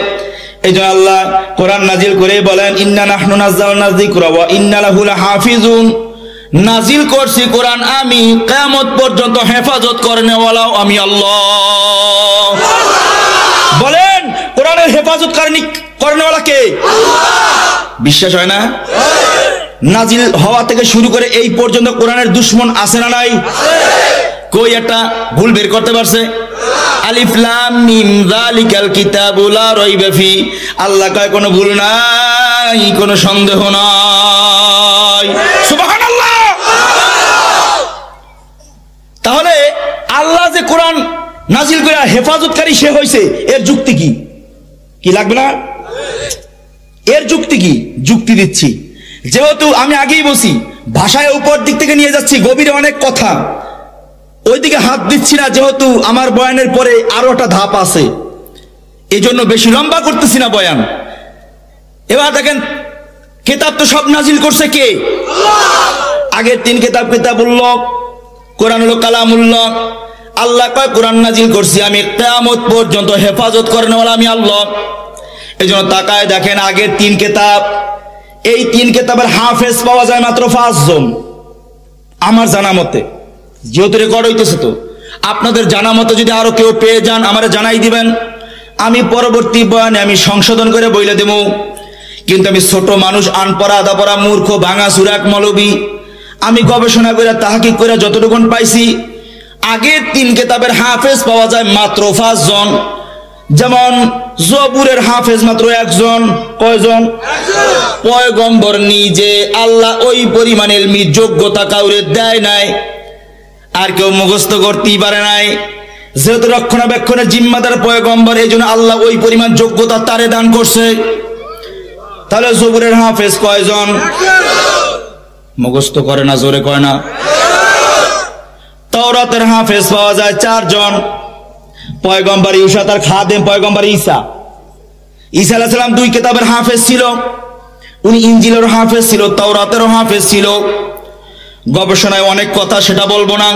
এই জন্য আল্লাহ কোরআন নাজিল করে বলেন ইন্না নাহনু নাযালনা যিকরা ওয়া ইন্না লাহু লাহাফিজুন, নাজিল করছি কোরআন আমি, কিয়ামত পর্যন্ত হেফাজত করনেওয়ালাও আমি আল্লাহ। বলেন কোরআনের হেফাজত করনেওয়ালা কে? বিশ্বাস হয় না? নাজিল হওয়া থেকে শুরু করে এই পর্যন্ত কোরআনের দুশমন আছে না নাই? কই একটা ভুল বের করতে পারছে? আলিফ লাম মিম যালিকাল কিতাবু লা রাইবা ফি, আল্লাহ কয় কোনো ভুল নাই, কোনো সন্দেহ নাই। সুবহানাল্লাহ। তাহলে আল্লাহ যে কোরআন নাজিল করে হেফাজতকারী সে হইছে, এর যুক্তি কি? কি লাগবে না? এর যুক্তি কি? যুক্তি দিচ্ছি। যেহেতু আমি আগেই বলছি ভাষায় উপর দিক থেকে নিয়ে যাচ্ছি, গভীরে অনেক কথা, ওইদিকে হাত দিচ্ছি না, যেহেতু আমার বয়ানের পরে আরো একটা ধাপ আছে, এই জন্য বেশি লম্বা করতেছি না বয়ান। এবার দেখেন কিতাব তো সব নাজিল করছে কে? আগের 3 কিতাব কিতাবুল্লাহ, কোরআন হলো কালামুল্লাহ। আল্লাহ কয় কোরআন নাজিল করছি আমি, কিয়ামত পর্যন্ত হেফাজত করনেওয়ালা আমি আল্লাহ। এই জন্য তাকায় দেখেন আগের 3 কিতাব, এই 3 কিতাবের হাফেজ পাওয়া যায় মাত্র 5 জন আমার জানা মতে। যেহেতু রেকর্ড হইতেছে, তো আপনাদের জানা মতো যদি আরো কেউ পেয়ে যান আমারে জানাই দিবেন, আমি পরবর্তী বয়ানে আমি সংশোধন করে বইলে দেব। কিন্তু আমি ছোট মানুষ, আনপড়া আদাপড়া মূর্খ ভাঙা সুরাক মৌলবী, আমি গবেষণা করে তাহকিক করে যতটুকুন পাইছি, আগের 3 কিতাবের হাফেজ পাওয়া যায় মাত্র 5 জন। যেমন জবুরের হাফেজ মাত্র 1 জন। কয়জন? পয়গম্বর নিজে আল্লাহ ওই পরিমাণ ইলমি যোগ্যতা কাউরে দেয় নাই, আর কেউ মুখস্থ করতেই পারে নাই। যেহেতু রক্ষণাবেক্ষণের জিম্মাদার পয়গম্বর, এই জন্য আল্লাহ ওই পরিমাণ যোগ্যতা তারে দান করছে। তাহলে জবুরের হাফেজ কয়জন? মুখস্থ করে না, জোরে কয় না। তাওরাতের হাফেজ পাওয়া যায় 4 জন। পয়গম্বর ঈসা তার খাদেম পয়গম্বর ঈসা আলাইহিস সালাম 2 কিতাবের হাফেজ ছিল, উনি ইনজিলের হাফেজ ছিল, তাওরাতেরও হাফেজ ছিল। গবেষণায় অনেক কথা, সেটা বলবো না।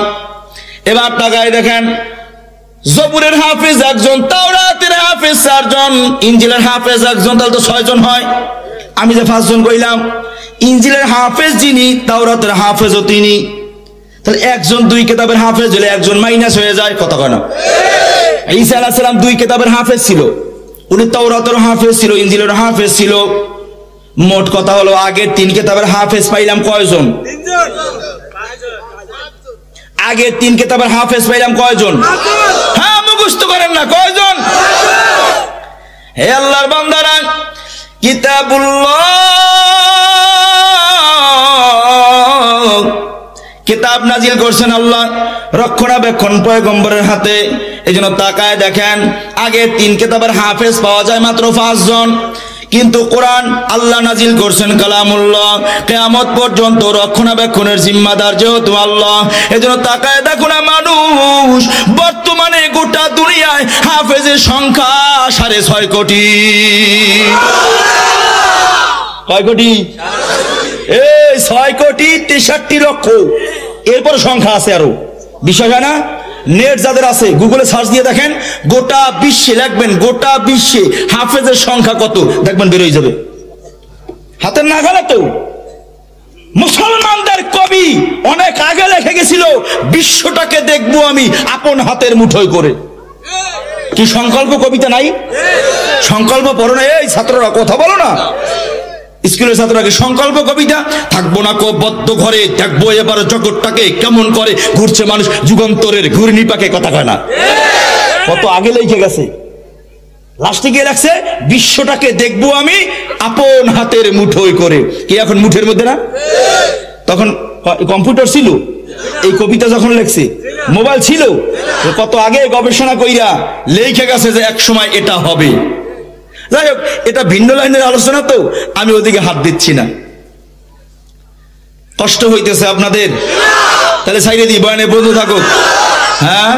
এবার টাকায় দেখেন জবুরের হাফেজ 1 জন, তাওরাতের হাফেজ 4 জন, ইনজিলের হাফেজ 1 জন, তাহলে তো 6 জন হয়। আমি যে 5 জন কইলাম, ইনজিলের হাফেজ যিনি, তাওরাতের হাফেজও তিনি। তাহলে একজন 2 কিতাবের হাফেজ হলে একজন মাইনাস হয়ে যায়, কথা কয় না? ঈসা আলাইহিস সালাম 2 কিতাবের হাফেজ ছিল, উনি তাওরাতের হাফেজ ছিল, ইনজিলের হাফেজ ছিল। মোট কথা হলো আগের 3 কিতাবের হাফেজ পাইলাম কয়জন? আগের 3 কিতাবের হাফেজ পাইলাম কয়জন? হ্যাঁ, মুখস্থ করেন না, কয়জন? হে আল্লাহর বান্দারা, কিতাবুল্লাহ, কিতাব নাজিল করছেন আল্লাহ, রক্ষণাবেক্ষণ পয়গম্বরের হাতে। এজন্য তাকায় দেখেন, আগে 3 কিতাবের হাফেজ পাওয়া যায় মাত্র 5 জন, কিন্তু কোরআন আল্লাহ নাজিল করছেন কালামুল্লাহ, কিয়ামত পর্যন্ত রক্ষণাবেক্ষণের জিম্মাদার যেহেতু আল্লাহ। এজন্য তাকায় দেখো না মানুষ, বর্তমানে গোটা দুনিয়ায় হাফেজের সংখ্যা 6.5 কোটি। কয় কোটি? এই 6 কোটি 63 লক্ষ। এরপর সংখ্যা আছে আরো, বিষয় হয় না? নেট যাদের আছে গুগলে সার্চ দিয়ে দেখেন, গোটা বিশ্বে লিখবেন গোটা বিশ্বে হাফেজের সংখ্যা কত, দেখবেন বের হয়ে যাবে। হাতের নাগালে তো মুসলমানদের কবি অনেক আগে লিখে গেছিল, বিশ্বটাকে দেখবো আমি আপন হাতের মুঠোয় করে। কি সংকল্প কবিতা নাই? সংকল্প পড়ো না এই ছাত্ররা, কথা বলো না। স্কুলের ছাত্ররা কি সংকল্প কবিতা? থাকবো না কো বদ্ধ ঘরে, দেখবো এবার জগৎটাকে কেমন করে ঘুরছে মানুষ যুগান্তরের ঘূর্ণিপাকে, কথা কয় না? কত আগে লিখে গেছে, লাস্টে গিয়ে লাগছে বিশ্বটাকে দেখবো আমি আপন হাতের মুঠোয় করে। কি এখন মুঠের মধ্যে না? তখন কম্পিউটার ছিল, এই কবিতা যখন লেখছে মোবাইল ছিল, কত আগে গবেষণা কইরা লিখে গেছে যে এক সময় এটা হবে। যাই হোক, এটা ভিন্ন লাইনের আলোচনা, তো আমি ওদিকে হাত দিচ্ছি না। কষ্ট হইতেছে আপনাদের? তাহলে সাইডে দিই, বয়ানে বন্ধু থাকুক। হ্যাঁ,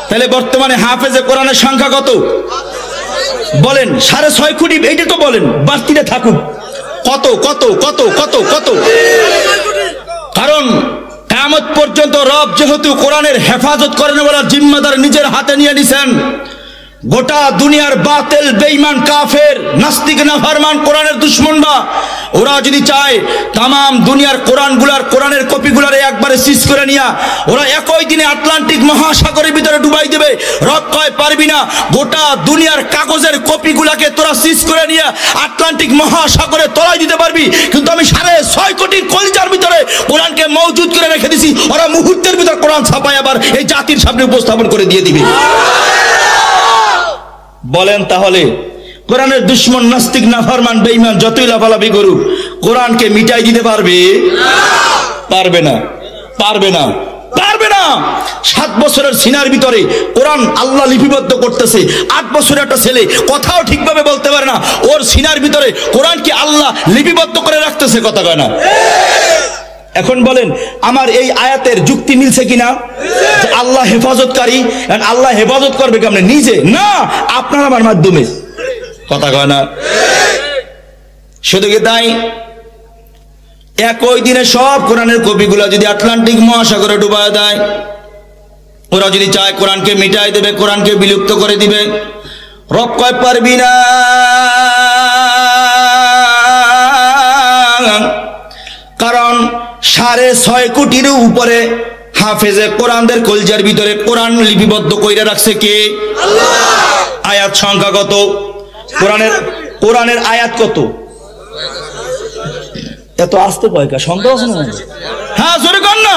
তাহলে বর্তমানে হাফেজে কোরআনের সংখ্যা কত বলেন? 6.5 কোটি। এইটা তো বলেন, বাড়তিটা থাকুক। কত কত কত কত কত? কারণ কিয়ামত পর্যন্ত রব যেহেতু কোরআনের হেফাজত করেন বলার জিম্মাদার নিজের হাতে নিয়ে নিছেন, গোটা দুনিয়ার বাতিল বেঈমান কাফের নাস্তিক নাফরমান কোরআনের দুশমনরা ওরা যদি চায় তাম দুনিয়ার কোরআনের কপিগুলারে একবারে সিজ করে নিয়া ওরা একই দিনে আটলান্টিক মহাসাগরের ভিতরে ডুবাই দেবে। রব কয় পারবি না, গোটা দুনিয়ার কাগজের কপিগুলাকে তোরা সিজ করে নিয়ে আটলান্টিক মহাসাগরে তলায় দিতে পারবি, কিন্তু আমি 6.5 কোটির কলিজার ভিতরে কোরআনকে মজুদ করে রেখে দিছি। ওরা মুহূর্তের ভিতর কোরআন ছাপায় আবার এই জাতির সামনে উপস্থাপন করে দিয়ে দিবে। বলেন তাহলে কোরআনের দুশমন নাস্তিক নাফরমান বেঈমান যতই লাফালাফি করুক, কোরআনকে মিটাই দিতে পারবে? পারবে না, পারবে না, পারবে না। 7 বছরের সিনার ভিতরে কোরআন আল্লাহ লিপিবদ্ধ করতেছে। 8 বছরের একটা ছেলে কথাও ঠিকভাবে বলতে পারে না, ওর সিনার ভিতরে কোরআনকে আল্লাহ লিপিবদ্ধ করে রাখতেছে, কথা কয় না? এখন বলেন আমার এই আয়াতের যুক্তি মিলছে কিনা? আল্লাহ হেফাজতকারী, আল্লাহ হেফাজত করবে কেমনে? নিজে না, আপনার আমার মাধ্যমে, কথা কয় না? শুধু কি তাই? একই দিনে সব কোরআনের কপিগুলা যদি আটলান্টিক মহাসাগরে ডুবায় দেয়, ওরা যদি চায় কোরআনকে মিটাই দেবে, কোরআনকে বিলুপ্ত করে দিবে। রব কয় পারবি না, কারণ 6.5 কোটির উপরে হাফেজে কোরআনদের কলজার ভিতরে কোরআন লিপিবদ্ধ কইরা রাখছে কে? আল্লাহ। আয়াত সংখ্যা কত? কোরআনের আয়াত কত? এত আসতে পয়কা সন্দেহ আছে না? হ্যাঁ, জোরে কর না।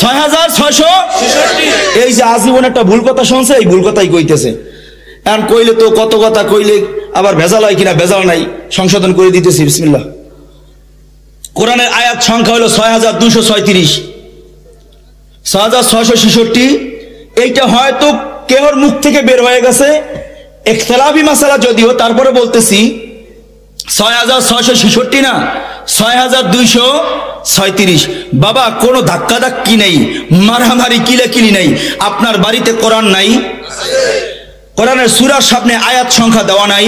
6666। এই যে আজীবন একটা ভুল কথা শুনছে, এই ভুল কথাই কইতেছে। এখন কইলে তো কত কথা কইলে আবার ভেজাল হয় কিনা, ভেজাল নাই, সংশোধন করে দিতেছি। বিসমিল্লাহ। কোরআনের আয়াত সংখ্যা হলো 6236, 6666। এইটা হয়তো কেহর মুখ থেকে বের হয়ে গেছে, ইখতিলাফি মাসালা যদিও, তারপরে বলতেছি 6666 না, 6236। বাবা, কোনো ধাক্কা ধাক্কি নেই, মারামারি কিলাকিলি নেই। আপনার বাড়িতে কোরআন নাই? কোরআনের সূরার সামনে আয়াত সংখ্যা দেওয়া নাই?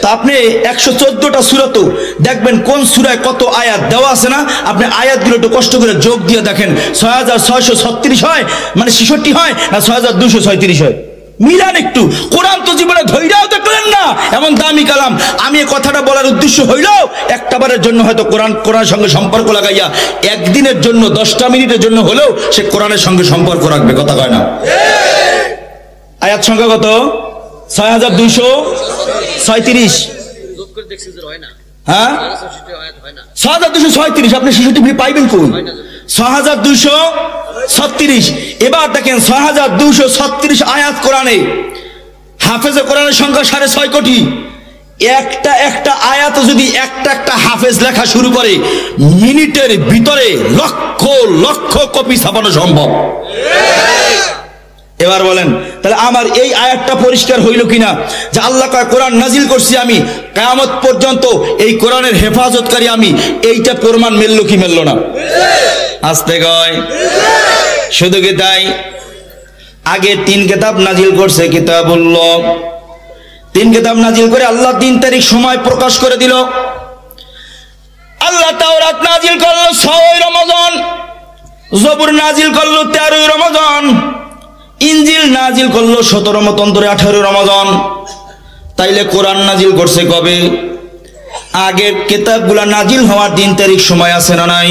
তা আপনি 114টা সূরা তো দেখবেন কোন সূরায় কত আয়াত দেওয়া আছে না? আপনি আয়াতগুলো একটু কষ্ট করে যোগ দিয়ে দেখেন, 6636 হয় মানে 66 হয় না 6236 হয়? মিলান একটু। কোরআন তো জীবনে ধৈর্যও দেখলেন না, এমন দামি কালাম। আমি এই কথাটা বলার উদ্দেশ্য হইল একটাবারের জন্য হয়তো কোরআনের সঙ্গে সম্পর্ক লাগাইয়া একদিনের জন্য 10টা মিনিটের জন্য হলেও সে কোরআনের সঙ্গে সম্পর্ক রাখবে, কথা কয় না? আয়াত সংখ্যা কত? 6236। হ্যাঁ, 6236। আপনি 66 পাইবেন কই? 6236। এবার দেখেন 6236 আয়াত কোরআনে। হাফেজে কোরআনের সংখ্যা 6.5 কোটি। একটা আয়াত যদি একটা হাফেজ লেখা শুরু করে মিনিটের ভিতরে লক্ষ লক্ষ কপি ছাপানো সম্ভব। এবার বলেন তাহলে আমার এই আয়াতটা পরিষ্কার হইল কিনা যে আল্লাহ কয় কোরআন নাজিল করছি আমি, কিয়ামত পর্যন্ত এই কোরআনের হেফাজতকারী আমি। এইটা প্রমাণ মিলল কি মিলল না? আস্তে কয়। শুধু কি তাই? আগে 3 কিতাব নাজিল করছে, কিতাবুল্লাহ। 3 কিতাব নাজিল করে আল্লাহ 3 তারিখ সময় প্রকাশ করে দিল। আল্লাহ তাওরাত নাজিল করলো 6 রমজান, জবুর নাজিল করলো 13 রমজান, ইনজিল নাজিল করলো 17 মতান্তরে 18 রমজান। তাইলে কোরআন নাজিল করছে কবে? আগের কিতাবগুলা নাজিল হওয়ার 3 তারিখ সময় আছে না নাই?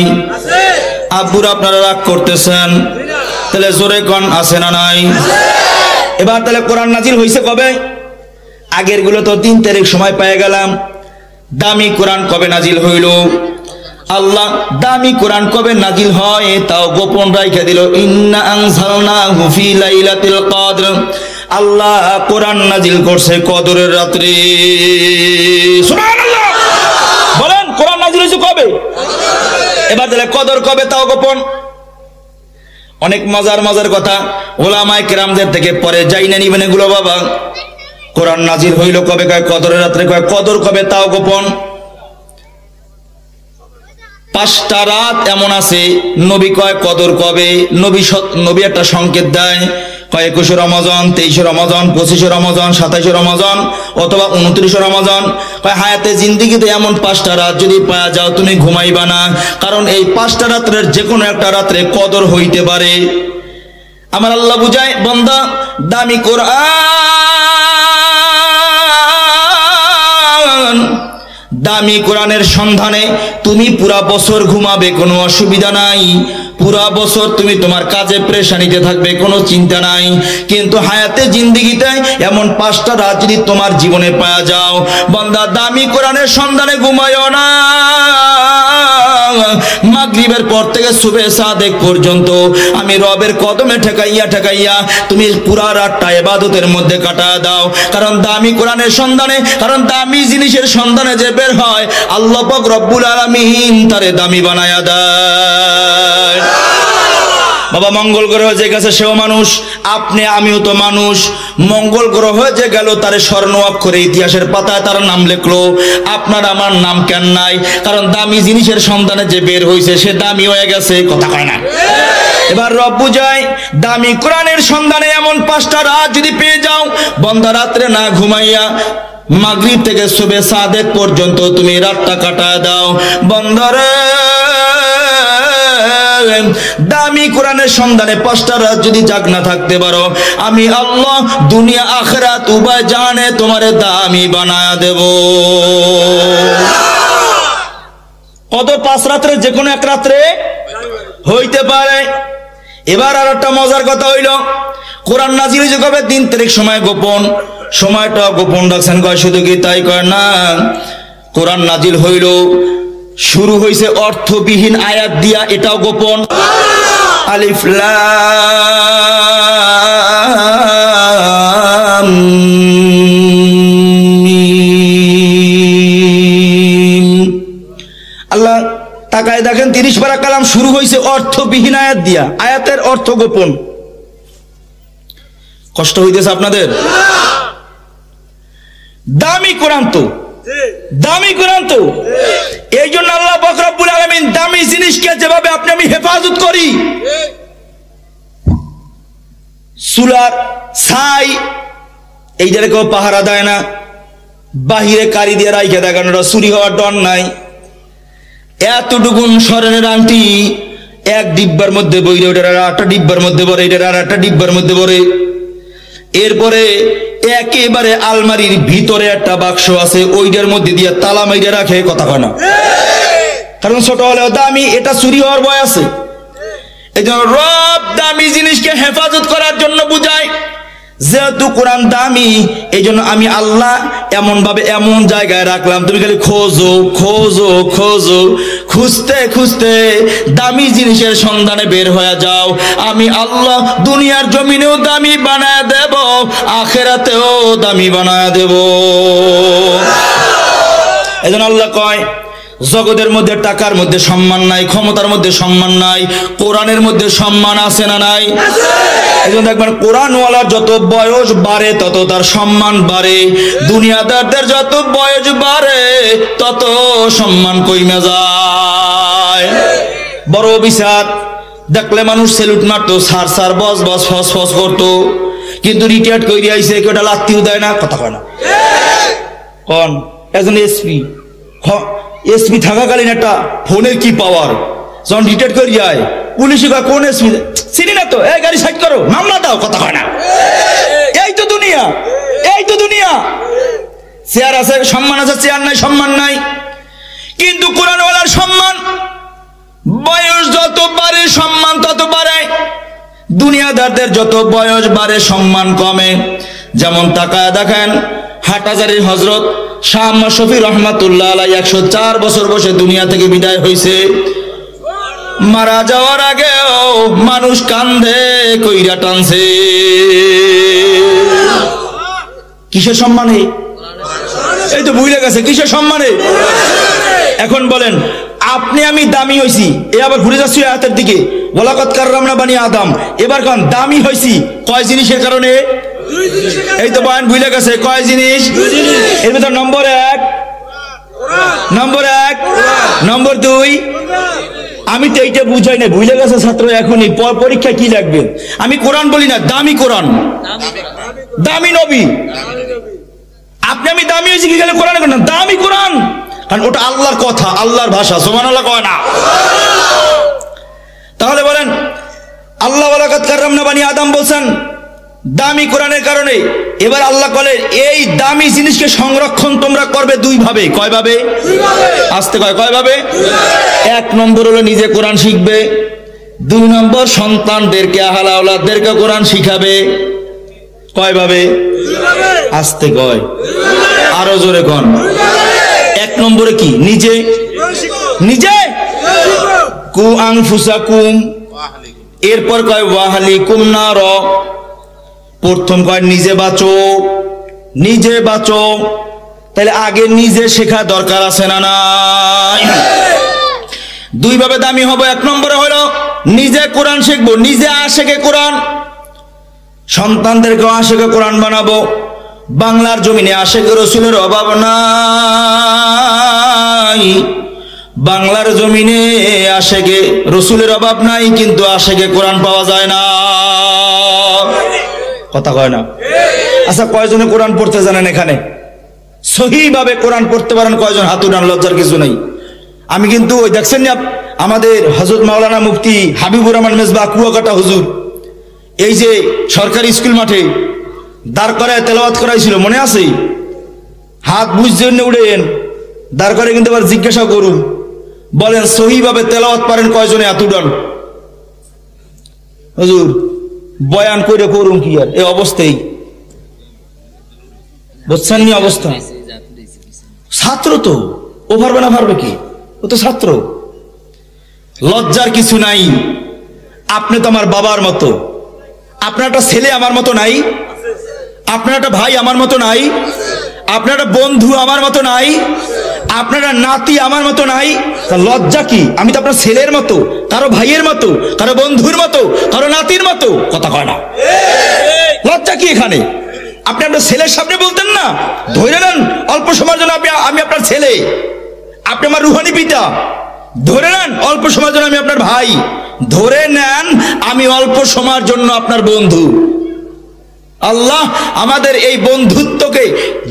আব্বুরা আপনারা রাগ করতেছেন, তাহলে জোরে কোন আছে না নাই? এবার তাহলে কোরআন নাজিল হইছে কবে? আগের গুলো তো 3 তারিখ সময় পেয়ে গেলাম। দামি কোরআন কবে নাজিল হইল? আল্লাহ দামি কোরআন কবে নাজিল হয় তাও গোপন রাইখা দিল। ইন্না আনজালনাহু ফি লাইলাতিল কদর। আল্লাহ কোরআন নাজিল করছে কদরের রাত্রে। সুবহানাল্লাহ। বলেন কোরআন নাজিল হইছে কবে? এবার তাহলে কদর কবে তাও গোপন। অনেক মজার কথা ওলামায়ে কেরামদের থেকে পরে যাই না নিবেন এগুলো বাবা। কোরআন নাজিল হইল কবে? কয় কদরের রাত্রে। কয় কদর কবে তাও গোপন। 5টা রাত এমন আছে নবী কয় কদর কবে। নবী একটা সংকেত দেয়, কয় 21 রমজান, 23 রমজান, 25 রমজান, 27 রমজান অথবা 29 রমজান। কয় হায়াতে জিন্দেগিতে এমন 5টা রাত যদি পাওয়া যাও তুমি ঘুমাইবা না, কারণ এই 5টা রাত্রের যে কোনো একটা রাত্রে কদর হইতে পারে। আমার আল্লাহ বুঝায় বান্দা দামি কোরআন, দামি কোরআনের সন্ধানে তুমি পুরা বছর ঘুমাবে, কোনো অসুবিধা নাই। পুরা বছর তুমি তোমার কাজে প্রেশানিতে থাকবে, কোনো চিন্তা নাই। কিন্তু হায়াতে জিন্দেগিতে এমন 5টা রাত যদি তোমার জীবনে পাওয়া যাও, বান্দা দামি কোরআনের সন্ধানে ঘুমায়ও না। মাগরিবের পর থেকে সুবে সাদেক পর্যন্ত আমি রবের কদমে ঠেকাইয়া তুমি পুরা রাতটা ইবাদতের মধ্যে কাটায় দাও। কারণ দামি কোরআনের সন্ধানে, কারণ দামি জিনিসের সন্ধানে যে বের হয় আল্লাহ পাক রব্বুল আলামিন তারে দামি বানায়া দেয়। বাবা মঙ্গল গ্রহে যে গেছে সেও মানুষ, আপনি আমিও তো মানুষ। মঙ্গল গ্রহে যে গেল তারে স্বর্ণ অক্ষরে ইতিহাসের পাতায় তার নাম লিখলো, আপনার আমার নাম কেন নাই? কারণ দামি জিনিসের সন্ধানে যে বের হইছে সে দামি হয়ে গেছে, কথা কয় না? এবার রব বুঝায় দামি কোরআনের সন্ধানে এমন 5টা রাত যদি পেয়ে যাও, বন্দা রাত্রে না ঘুমাইয়া মাগরিব থেকে সুবে সাদেক পর্যন্ত তুমি রাতটা কাটায় দাও। বন্দরে দামি কোরআনের সন্ধানে 5টা রাত যদি জাগ না থাকতে পারো, আমি আল্লাহ দুনিয়া আখিরাত উভয় জানে তোমারে দামি বানায়া দেব। কত 5 রাত্রে যে কোনো এক রাত্রে হইতে পারে। এবার আর একটা মজার কথা হইল, কোরআন নাজিল হয়েছে কবে? 3 তারিখ সময় গোপন। সময়টা গোপন রাখছেন। কয় শুধু কি তাই? কয় না, কোরআন নাজিল হইল শুরু হইছে অর্থবিহীন আয়াত দিয়া, এটাও গোপন। আলিফ লাম মিম। আল্লাহ তাকায় দেখেন 30 পারা কালাম শুরু হইছে অর্থবিহীন আয়াত দিয়া, আয়াতের অর্থ গোপন। কষ্ট হইতেছে আপনাদের? দামি কোরআন তো, দামি কোরআন তো। এই জন্য আল্লাহ পাক রব্বুল আলামিন দামি জিনিসকে যেভাবে আপনি আমি হেফাজত করি, সুলার ছাই এইটারে কেউ পাহারা দেয় না, বাহিরে কারি দিয়ে রাইখে দেয়, কারণ চুরি হওয়ার ডর নাই। এতটুকুন স্বর্ণের আংটি এক ডিব্বার মধ্যে বইরে, ওইটার আর একটা ডিব্বার মধ্যে পড়ে, এটার আর একটা ডিব্বার মধ্যে পড়ে। এরপরে একেবারে আলমারির ভিতরে একটা বাক্স আছে, ওইটার মধ্যে দিয়ে তালা মাইরে রাখে, কথা কয় না? কারণ ছোট হলেও দামি, এটা চুরি হওয়ার ভয় আছে। এই জন্য রব দামি জিনিসকে হেফাজত করার জন্য বুঝায়। যেহেতু কোরআন দামি, এই জন্য আমি আল্লাহ এমন ভাবে এমন জায়গায় রাখলাম, তুমি খালি খোঁজো খোঁজো খোঁজো, খুঁজতে খুঁজতে দামি জিনিসের সন্ধানে বের হয়ে যাও। আমি আল্লাহ দুনিয়ার জমিনেও দামি বানায় দেব, আখেরাতেও দামি বানায় দেব। এই জন্য আল্লাহ কয়, জগতের মধ্যে টাকার মধ্যে সম্মান নাই, ক্ষমতার মধ্যে সম্মান নাই, কোরআনের মধ্যে সম্মান আছে না নাই? এই জন্য দেখবেন কোরআনওয়ালার যত বয়স বাড়ে তত তার সম্মান বাড়ে, দুনিয়াদারদের যত বয়স বাড়ে তত সম্মান কমে যায়। বড় বিচার দেখলে মানুষ সেলুট মারতো, সার সার বস বস ফস ফস করতো, কিন্তু রিটায়ার্ড করে আইসে কেউ একটা লাত্তিও দেয় না, কথা কয় না? কোন একজন এসপি থাকাকালীন একটা ফোনের কি পাওয়ার, যখন রিটায়ার্ড করে যায় পুলিশে কয় কোন এসপি, চিনি না তো, এই গাড়ি সাইড করো, মামলা দাও, কথা কয় না? এই তো দুনিয়া, এই তো দুনিয়া। চেয়ার আছে সম্মান আছে, চেয়ার নাই সম্মান নাই। কিন্তু কোরআনওয়ালার সম্মান, বয়স যত বাড়ে সম্মান তত বাড়ে, দুনিয়াদারদের যত বয়স বাড়ে সম্মান কমে। যেমন তাকায় দেখেন হাটহাজারীর হযরত শাহ আহমদ শফী রহমাতুল্লাহ আলাইহি 104 বছর বয়সে দুনিয়া থেকে বিদায় হয়েছে। মারা যাওয়ার আগেও মানুষ কান্দে কইরা টানছে। কিসের সম্মানে? এই তো ভুলে গেছে, কিসের সম্মানে? এখন বলেন আপনি আমি দামি হইছি, এ আবার ঘুরে যাচ্ছি আয়াতের দিকে, ওয়ালাকাদ কাররামনা বানি আদম। এবার কোন দামি হইছি কয় জিনিসের কারণে? এই তো বয়ান ভুলে গেছে, কয় জিনিস? এর ভিতর নম্বর 1 নম্বর 2, আমি তো এইটা বুঝাই না, ভুলে গেছে ছাত্র। এখনই পরীক্ষা কি লাগবে? আমি কোরআন বলি না, দামি কোরআন, দামি নবী। আপনি আমি দামি হয়েছি কি গেলে কোরআন না, দামি কোরআন, কারণ ওটা আল্লাহর কথা, আল্লাহর ভাষা, সুবহানাল্লাহ কয় না? তাহলে বলেন আল্লাহ ওয়ালাকাদ কাররামনা বানি আদম বলছেন দামি কোরআনের কারণে। এবার আল্লাহ বলেন এই দামি জিনিসকে সংরক্ষণ তোমরা করবে 2 ভাবে। কয় ভাবে? আসতে কয় ভাবে? 1 নম্বর হলো নিজে কোরআন শিখবে, 2 নম্বর সন্তানদেরকে আহলে আওলাদদেরকে কোরআন শিখাবে। কয় ভাবে? আসতে কয়, আরো জোরে কোন? 1 নম্বরে কি? নিজে নিজে কু আনফুসাকুম, এরপর কয় ওয়াহলিকুম নার। প্রথম কয় নিজে বাঁচো, নিজে বাঁচো। তাহলে আগে নিজে শেখা দরকার আছে না নাই? 2 ভাবে দামি হবে। 1 নম্বরে হলো নিজে কোরআন শিখবো, নিজে আশেকে কোরআন, সন্তানদেরকে আশেকে কোরআন বানাবো। বাংলার জমিনে আশেকে রসুলের অভাব নাই, বাংলার জমিনে আশেকে রসুলের অভাব নাই, কিন্তু আশেকে কোরআন পাওয়া যায় না, কথা কয় না? আচ্ছা কয়জনে কোরআন পড়তে জানেন এখানে? সহিভাবে কোরআন পড়তে পারেন কয়জন? হাত উঠান, লজ্জার কিছু নেই। আমি কিন্তু ওই দেখছেন না আমাদের হযরত মাওলানা মুফতি হাবিবুর রহমান মেজবা কুয়াকাটা হুজুর, এই যে সরকারি স্কুল মাঠে দাঁড় করায় তেলাওয়াত করাইছিল, মনে আছে? হাত বুঝছেন না উঠেন, দাঁড় করে কিন্তু আবার জিজ্ঞাসা করুন, বলেন সহিভাবে তেলাওয়াত পারেন কয়জনে? হাত উঠান। হুজুর বয়ান করে করুন কি আর এই অবস্থায়, বুঝছেন নি অবস্থা? ছাত্র তো ও পারবে না, পারবে কি? ও তো ছাত্র। লজ্জার কিছু নাই। আপনি তো আমার বাবার মতো, আপনার একটা ছেলে আমার মতো নাই, আপনার একটা ভাই আমার মতো নাই, আপনার একটা বন্ধু আমার মতো নাই, আপনার একটা নাতি আমার মতো নাই। লজ্জা কি? আমি তো আপনার ছেলের মতো, কারো ভাইয়ের মতো, কারো বন্ধুর মতো, কারো নাতির মতো, কথা কয় না? লজ্জা কি এখানে? আপনি আপনার ছেলের সামনে বলতেন না, ধরে নেন অল্প সময়ের জন্য আমি আপনার ছেলে, আপনি আমার রুহানি পিতা, ধরে নেন অল্প সময়ের জন্য আমি আপনার ভাই, ধরে নেন আমি অল্প সময়ের জন্য আপনার বন্ধু। আল্লাহ আমাদের এই বন্ধুত্বকে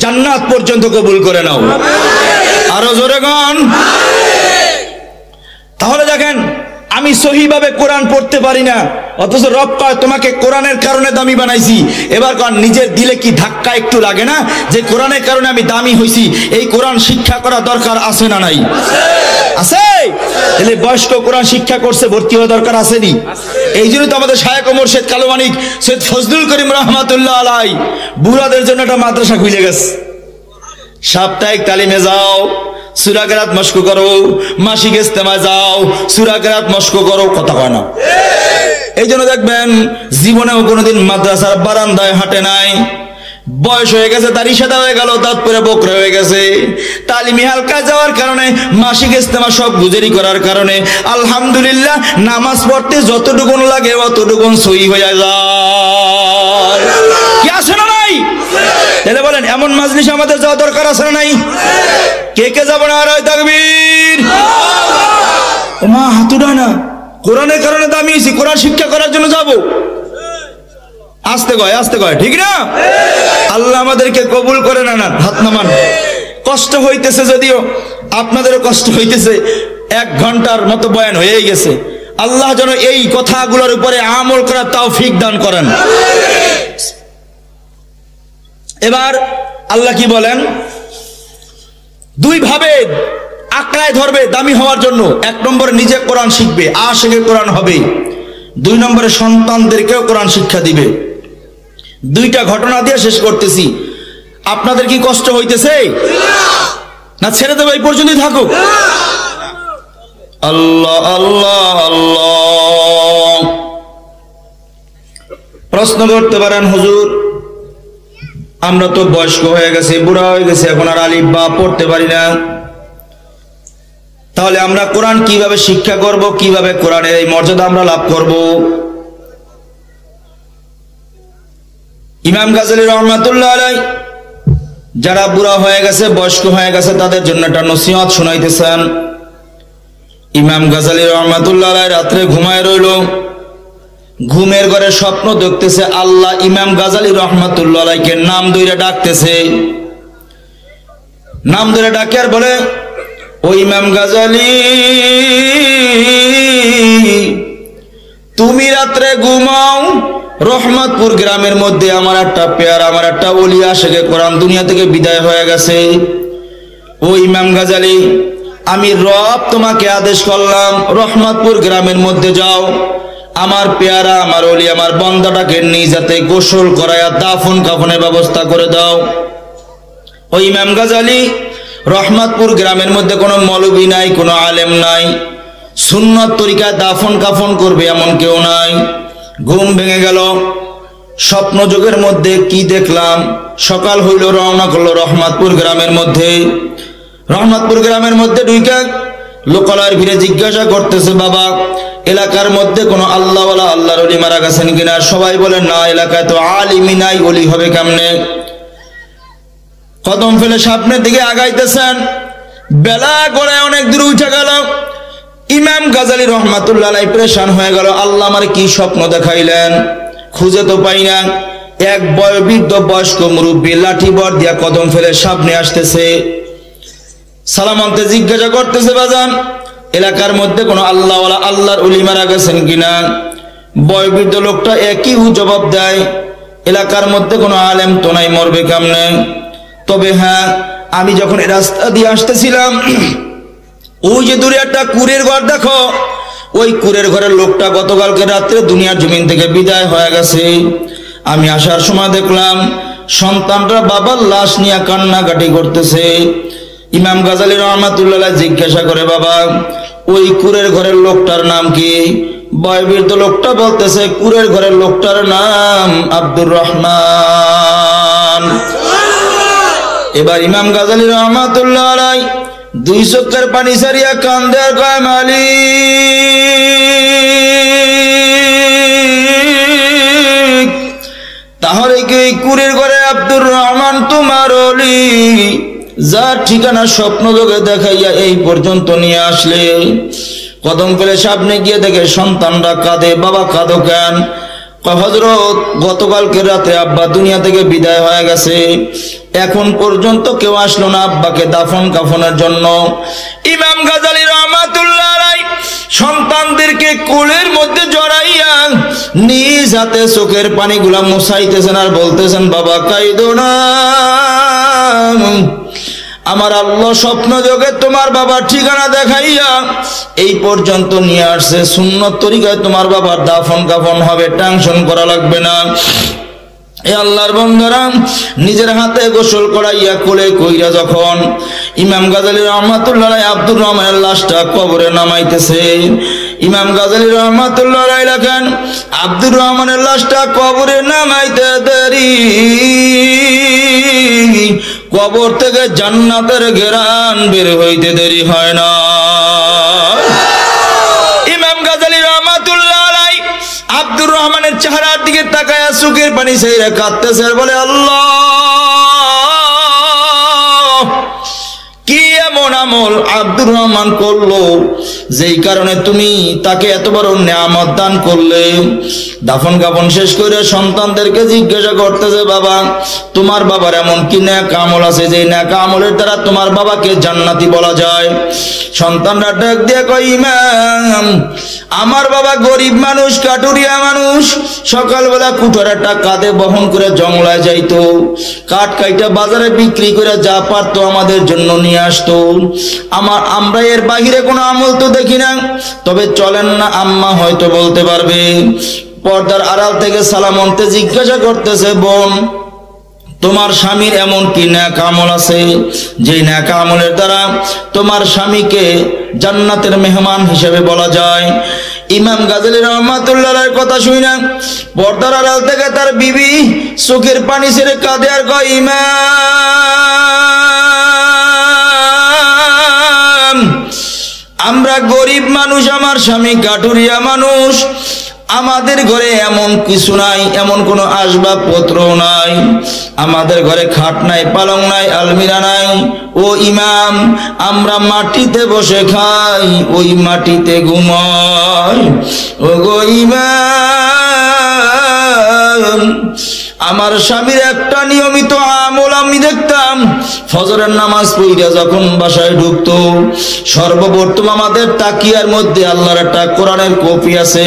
জান্নাত পর্যন্ত কবুল করে নাও, আরো জোরে গান। তাহলে দেখেন আমি সহিভাবে কোরআন পড়তে পারি না, অথচ রব কয় তোমাকে কোরআনের কারণে দামি বানাইছি। এবার কন নিজের দিলে কি ধাক্কা একটু লাগে না যে কোরআনের কারণে আমি দামি হইছি? এই কোরআন শিক্ষা করা দরকার আছে না নাই? আছে। তাহলে বয়স্ক কোরআন শিক্ষা করছে, ভর্তি হওয়া দরকার আসেনি? এই জন্য তো আমাদের শায়েখ ওমর শেখ কালো মানিক সৈয়দ ফজলুল করিম রহমাতুল্লাহ আলাই বুড়াদের জন্য একটা মাদ্রাসা খুলে গেছে। সাপ্তাহিক তালিমে যাও, সূরা কেরাত মশক করো, মাসিক ইজতেমায় যাও, সূরা কেরাত মশক করো, কথা কয় না। এই জন্য দেখবেন জীবনেও কোনোদিন মাদ্রাসার বারান্দায় হাঁটে নাই, বয়স হয়ে গেছে, দাড়ি সাদা হয়ে গেল, দাঁত পরে বকরা হয়ে গেছে, তালিমি হালকা যাওয়ার কারণে, মাসিক ইজতেমা সব গুজারি করার কারণে আলহামদুলিল্লাহ নামাজ পড়তে যতটুকুন লাগে অতটুকুন সহি হয়ে যায়। কি আছে না নাই? তাহলে বলেন এমন মাজলিস আমাদের যাওয়া দরকার আছে না নাই? কে কে যাব না? আর তাকবীর। মা হাতুড়া না, কোরআনের কারণে দামি হয়েছি, কোরআন শিক্ষা করার জন্য যাব। আস্তে কয় ঠিক না? আল্লাহ আমাদেরকে কবুল করে না। না হাত নামান। কষ্ট হইতেছে, যদিও আপনাদেরও কষ্ট হইতেছে, 1 ঘন্টার মতো বয়ান হয়ে গেছে। আল্লাহ যেন এই কথাগুলোর উপরে আমল করার তৌফিক দান করেন। এবার আল্লাহ কি বলেন? 2 ভাবে আঁকড়ায় ধরবে দামি হওয়ার জন্য। 1 নম্বরে নিজে কোরআন শিখবে, আশিকে কোরআন হবে। 2 নম্বরে সন্তানদেরকেও কোরআন শিক্ষা দিবে। 2টা ঘটনা দিয়ে শেষ করতেছি। আপনাদের কি কষ্ট হইতেছে না? ছেড়ে দেবো, এই পর্যন্তই থাকুক। আল্লাহ আল্লাহ আল্লাহ। প্রশ্ন করতে পারেন, হুজুর আমরা তো বয়স্ক হয়ে গেছি, বুড়া হয়ে গেছি, এখন আর আলিফ বা পড়তে পারি না, তাহলে আমরা কোরআন কিভাবে শিক্ষা করব, কিভাবে কোরআনের এই মর্যাদা আমরা লাভ করব? ইমাম গাজালি রহমাতুল্লাহ আলাইহি যারা বুড়া হয়ে গেছে, বয়স্ক হয়ে গেছে, তাদের জন্য একটা নসিহত শোনাইতেছেন। ইমাম গাজালি রহমাতুল্লাহ আলাইহি রাত্রে ঘুমায় রইল, ঘুমের ঘরে স্বপ্ন দেখতেছে আল্লাহ ইমাম গাজালি রহমাতুল্লাহ আলাইহিকে নাম ধরে ডাকতেছে। নাম ধরে ডাকে আর বলে, ও ইমাম গাজালি, তুমি রাত্রে ঘুমাও, রহমতপুর গ্রামের মধ্যে আমার একটা পেয়ার, আমার একটা ওলি আশিকে কোরআন দুনিয়া থেকে বিদায় হয়ে গেছে। ও ইমাম গাজালি, আমি রব তোমাকে আদেশ করলাম, রহমতপুর গ্রামের মধ্যে যাও, আমার পেয়ারা, আমার ওলি, আমার বন্দাটাকে নিয়ে যাতে গোসল করায়া দাফন কাফনের ব্যবস্থা করে দাও। ও ইমাম গাজালি, রহমতপুর গ্রামের মধ্যে কোনো মৌলবী নাই, কোনো আলেম নাই, সুন্নত তরিকায় দাফন কাফন করবে এমন কেউ নাই। ঘুম ভেঙে গেল, স্বপ্ন যুগের মধ্যে কি দেখলাম? সকাল হইল, রওনা করলো রহমতপুর গ্রামের মধ্যে। রহমতপুর গ্রামের মধ্যে ঢুকে লোকালয়ের ভিড়ে জিজ্ঞাসা করতেছে, বাবা এলাকার মধ্যে কোনো আল্লাহওয়ালা, আল্লাহর ওলি মারা গেছেন কিনা? সবাই বলেন না, এলাকায় তো আলিমই নাই, ওলি হবে কেমনে? কদম ফেলে সামনের দিকে আগাইতেছেন, বেলা গড়ায় অনেক দূর উঠে গেল। ইমাম গাজালি রহমাতুল্লাহ আলাইহি পরেশান হয়ে গেল, আল্লাহ আমার কি স্বপ্ন দেখাইলেন, খুঁজে তো পাই না। এক বয়োবৃদ্ধ বয়স্ক মুরব্বী লাঠি বর দিয়া কদম ফেলে সামনে আসতেছে, সালাম আনতে জিজ্ঞাসা করতেছে, বাজান এলাকার মধ্যে কোনো আল্লাহওয়ালা, আল্লাহর ওলি মারা গেছেন কিনা? বয়োবৃদ্ধ লোকটা একই জবাব দেয়, এলাকার মধ্যে কোনো আলেম তো নাই, মরবে কেমনে? তবে হ্যাঁ, আমি যখন এই রাস্তা দিয়ে আসতেছিলাম, ওই যে দূরে একটা কুরের ঘর দেখো, ওই কুরের ঘরের লোকটা গতকালকে রাত্রে দুনিয়ার জমিন থেকে বিদায় হয়ে গেছে। আমি আসার সময় দেখলাম সন্তানরা বাবার লাশ নিয়ে কান্নাকাটি করতেছে। ইমাম গাজালি রহমাতুল্লাহ আলাইহি জিজ্ঞাসা করে, বাবা ওই কুরের ঘরের লোকটার নাম কি? বয়োবৃদ্ধ লোকটা বলতেছে, কুরের ঘরের লোকটার নাম আব্দুর রহমান। এবার ইমাম গাজালি রহমাতুল্লাহ আলাইহি 2 চোখের পানি সারিয়া কান্দে আর কয়, মালিক তাহলে কি কুরের ঘরে আব্দুর রহমান তোমার ওলি, যার ঠিকানা স্বপ্ন যোগে দেখাইয়া এই পর্যন্ত নিয়ে আসলে? কদম ফেলে সামনে গিয়ে দেখে সন্তানরা কাঁদে, বাবা কাঁদো কেন? হযরত গতকালকে রাতে আব্বা দুনিয়া থেকে বিদায় হয়ে গেছে, এখন পর্যন্ত কেউ আসলো না আব্বাকে দাফন কাফনের জন্য। ইমাম গাজালি রহমাতুল্লাহ আলাইহি সন্তানদেরকে কোলের মধ্যে জড়াইয়া নিজ হাতে চোখের পানিগুলা মুছাইতেছেন আর বলতেছেন, বাবা কাইদো না, আমার আল্লাহ স্বপ্ন যোগে তোমার বাবার ঠিকানা দেখাইয়া এই পর্যন্ত নিয়ে আসছে, সুন্নত তরিকায় তোমার বাবার দাফন কাফন হবে, টেনশন করা লাগবে না। এ আল্লাহর বান্দারা নিজের হাতে গোসল করাইয়া কোলে কইরা যখন ইমাম গাজালি রহমাতুল্লাহ আলাইহি আব্দুর রহমানের লাশটা কবরে নামাইতেছে, ইমাম গাজালি রহমাতুল্লাহ আলাইহি লেখেন, আব্দুর রহমানের লাশটা কবরে নামাইতে দেরি, কবর থেকে জান্নাতের ঘেরান বের হইতে দেরি হয় না। ইমাম গাজালি রহমাতুল্লাহ আলাইহি আব্দুর রহমানের চেহারার দিকে তাকায়া চোখের পানি ছেড়ে কাঁদতেছে আর বলে, আল্লাহ কি এমন আমল আব্দুর রহমান করলো যেই কারণে তুমি তাকে এত বড় নিয়ামত দান করলে। দাফন কাফন শেষ করে সন্তানদেরকে জিজ্ঞাসা করতেছে, বাবা তোমার বাবার এমন কি নেক আমল আছে যে নেক আমলের দ্বারা তোমার বাবাকে জান্নাতি বলা যায়? সন্তানরা ডাক দিয়ে কয়, ইমাম আমার বাবা গরিব মানুষ, কাটুরিয়া মানুষ, সকালবেলা কুঠারাটা কাঁধে বহন করে জঙ্গলায় যাইতো, কাঠ কাইটা বাজারে বিক্রি করে যা পারতো আমাদের জন্য নিয়ে আসতো। আমরা এর বাহিরে কোনো আমল তো দেখি না, তবে চলেন না আম্মা হয়তো বলতে পারবে। পর্দার আড়াল থেকে সালাম আনতে জিজ্ঞাসা করতেছে, বোন তোমার স্বামীর এমন কি নেক আমল আছে যে নেক আমলের দ্বারা তোমার স্বামীকে জান্নাতের মেহমান হিসেবে বলা যায়? ইমাম গাজালি রহমাতুল্লাহ আলাইহির কথা শুনে পর্দার আড়াল থেকে তার বিবি চোখের পানি ছেড়ে কাঁদে আর কয়, ইমাম আমরা গরিব মানুষ, আমার স্বামী কাটুরিয়া মানুষ, আমাদের ঘরে এমন কিছু নাই, এমন কোনো আসবাবপত্র নাই, আমাদের ঘরে খাট নাই, পালং নাই, আলমিরা নাই। ও ইমাম আমরা মাটিতে বসে খাই, ওই মাটিতে ঘুমাই। ও গো ইমাম আমার স্বামীর একটা নিয়মিত আমল আমি দেখতাম, ফজরের নামাজ পড়িয়া যখন বাসায় ঢুকতো সর্বপ্রথম আমাদের তাকিয়ার মধ্যে আল্লাহর একটা কোরআনের কপি আছে,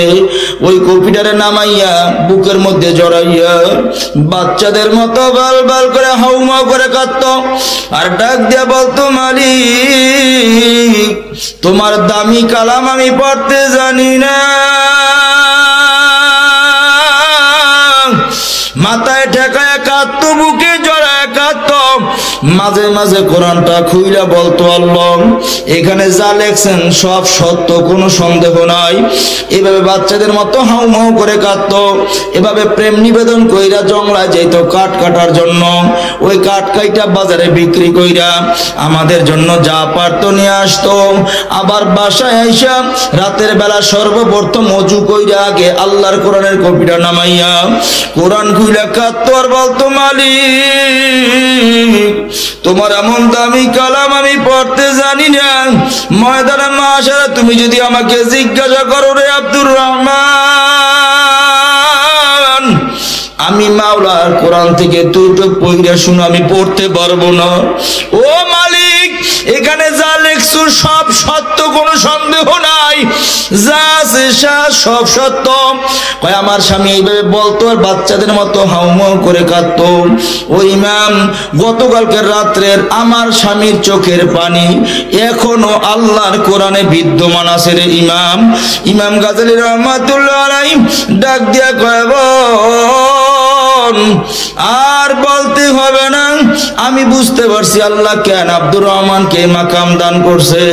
ওই কপিটারে নামাইয়া বুকের মধ্যে জড়াইয়া বাচ্চাদের মতো বাল বাল করে হাউমাউ করে কাঁদতো আর ডাক দিয়া বলতো, মালিক তোমার দামি কালাম আমি পড়তে জানি না। মাথায় ঠেকায় কাঁদতো, বুকে জড়ায় কাঁদতো, মাঝে মাঝে কোরআনটা খুইলা বলতো, আল্লাহ এখানে যা লেখছেন সব সত্য, কোনো সন্দেহ নাই। এভাবে বাচ্চাদের মতো হাউমাউ করে কাঁদতো। এভাবে প্রেম নিবেদন কইরা জঙ্গলায় যেত কাঠ কাটার জন্য, ওই কাঠ কাইটা বাজারে বিক্রি কইরা আমাদের জন্য যা পারতো নিয়ে আসতো। আবার বাসায় আইসা রাতের বেলা সর্বপ্রথম ওযু কইরা আগে আল্লাহর কোরআনের কপিটা নামাইয়া কোরআন খুইলা কাঁদতো আর বলতো, মালিক তোমার এমন দামি কালাম আমি পড়তে জানি না। ময়দানে মাশারে তুমি যদি আমাকে জিজ্ঞাসা করো, রে আব্দুর রহমান আমি মাওলার কোরআন থেকে দুটো পইরা শুনো, আমি পড়তে পারবো না। ও মালিক এখানে যা লেখছো সব সত্য, কোনো সন্দেহ নাই, যা আছে সব সত্য। কয় আমার স্বামী এইভাবে বলতো আর বাচ্চাদের মতো হাউমাউ করে কাঁদতো। ও ইমাম গতকালকের রাত্রের আমার স্বামীর চোখের পানি এখনো আল্লাহর কোরআনে বিদ্যমান আছে রে ইমাম। ইমাম গাজালি রহমাতুল্লাহ আলাইহি ডাক দিয়া কয়, আর বলতে হবে না, আমি বুঝতে পারছি আল্লাহ কেন আব্দুর রহমানকে মাকাম দান করছে।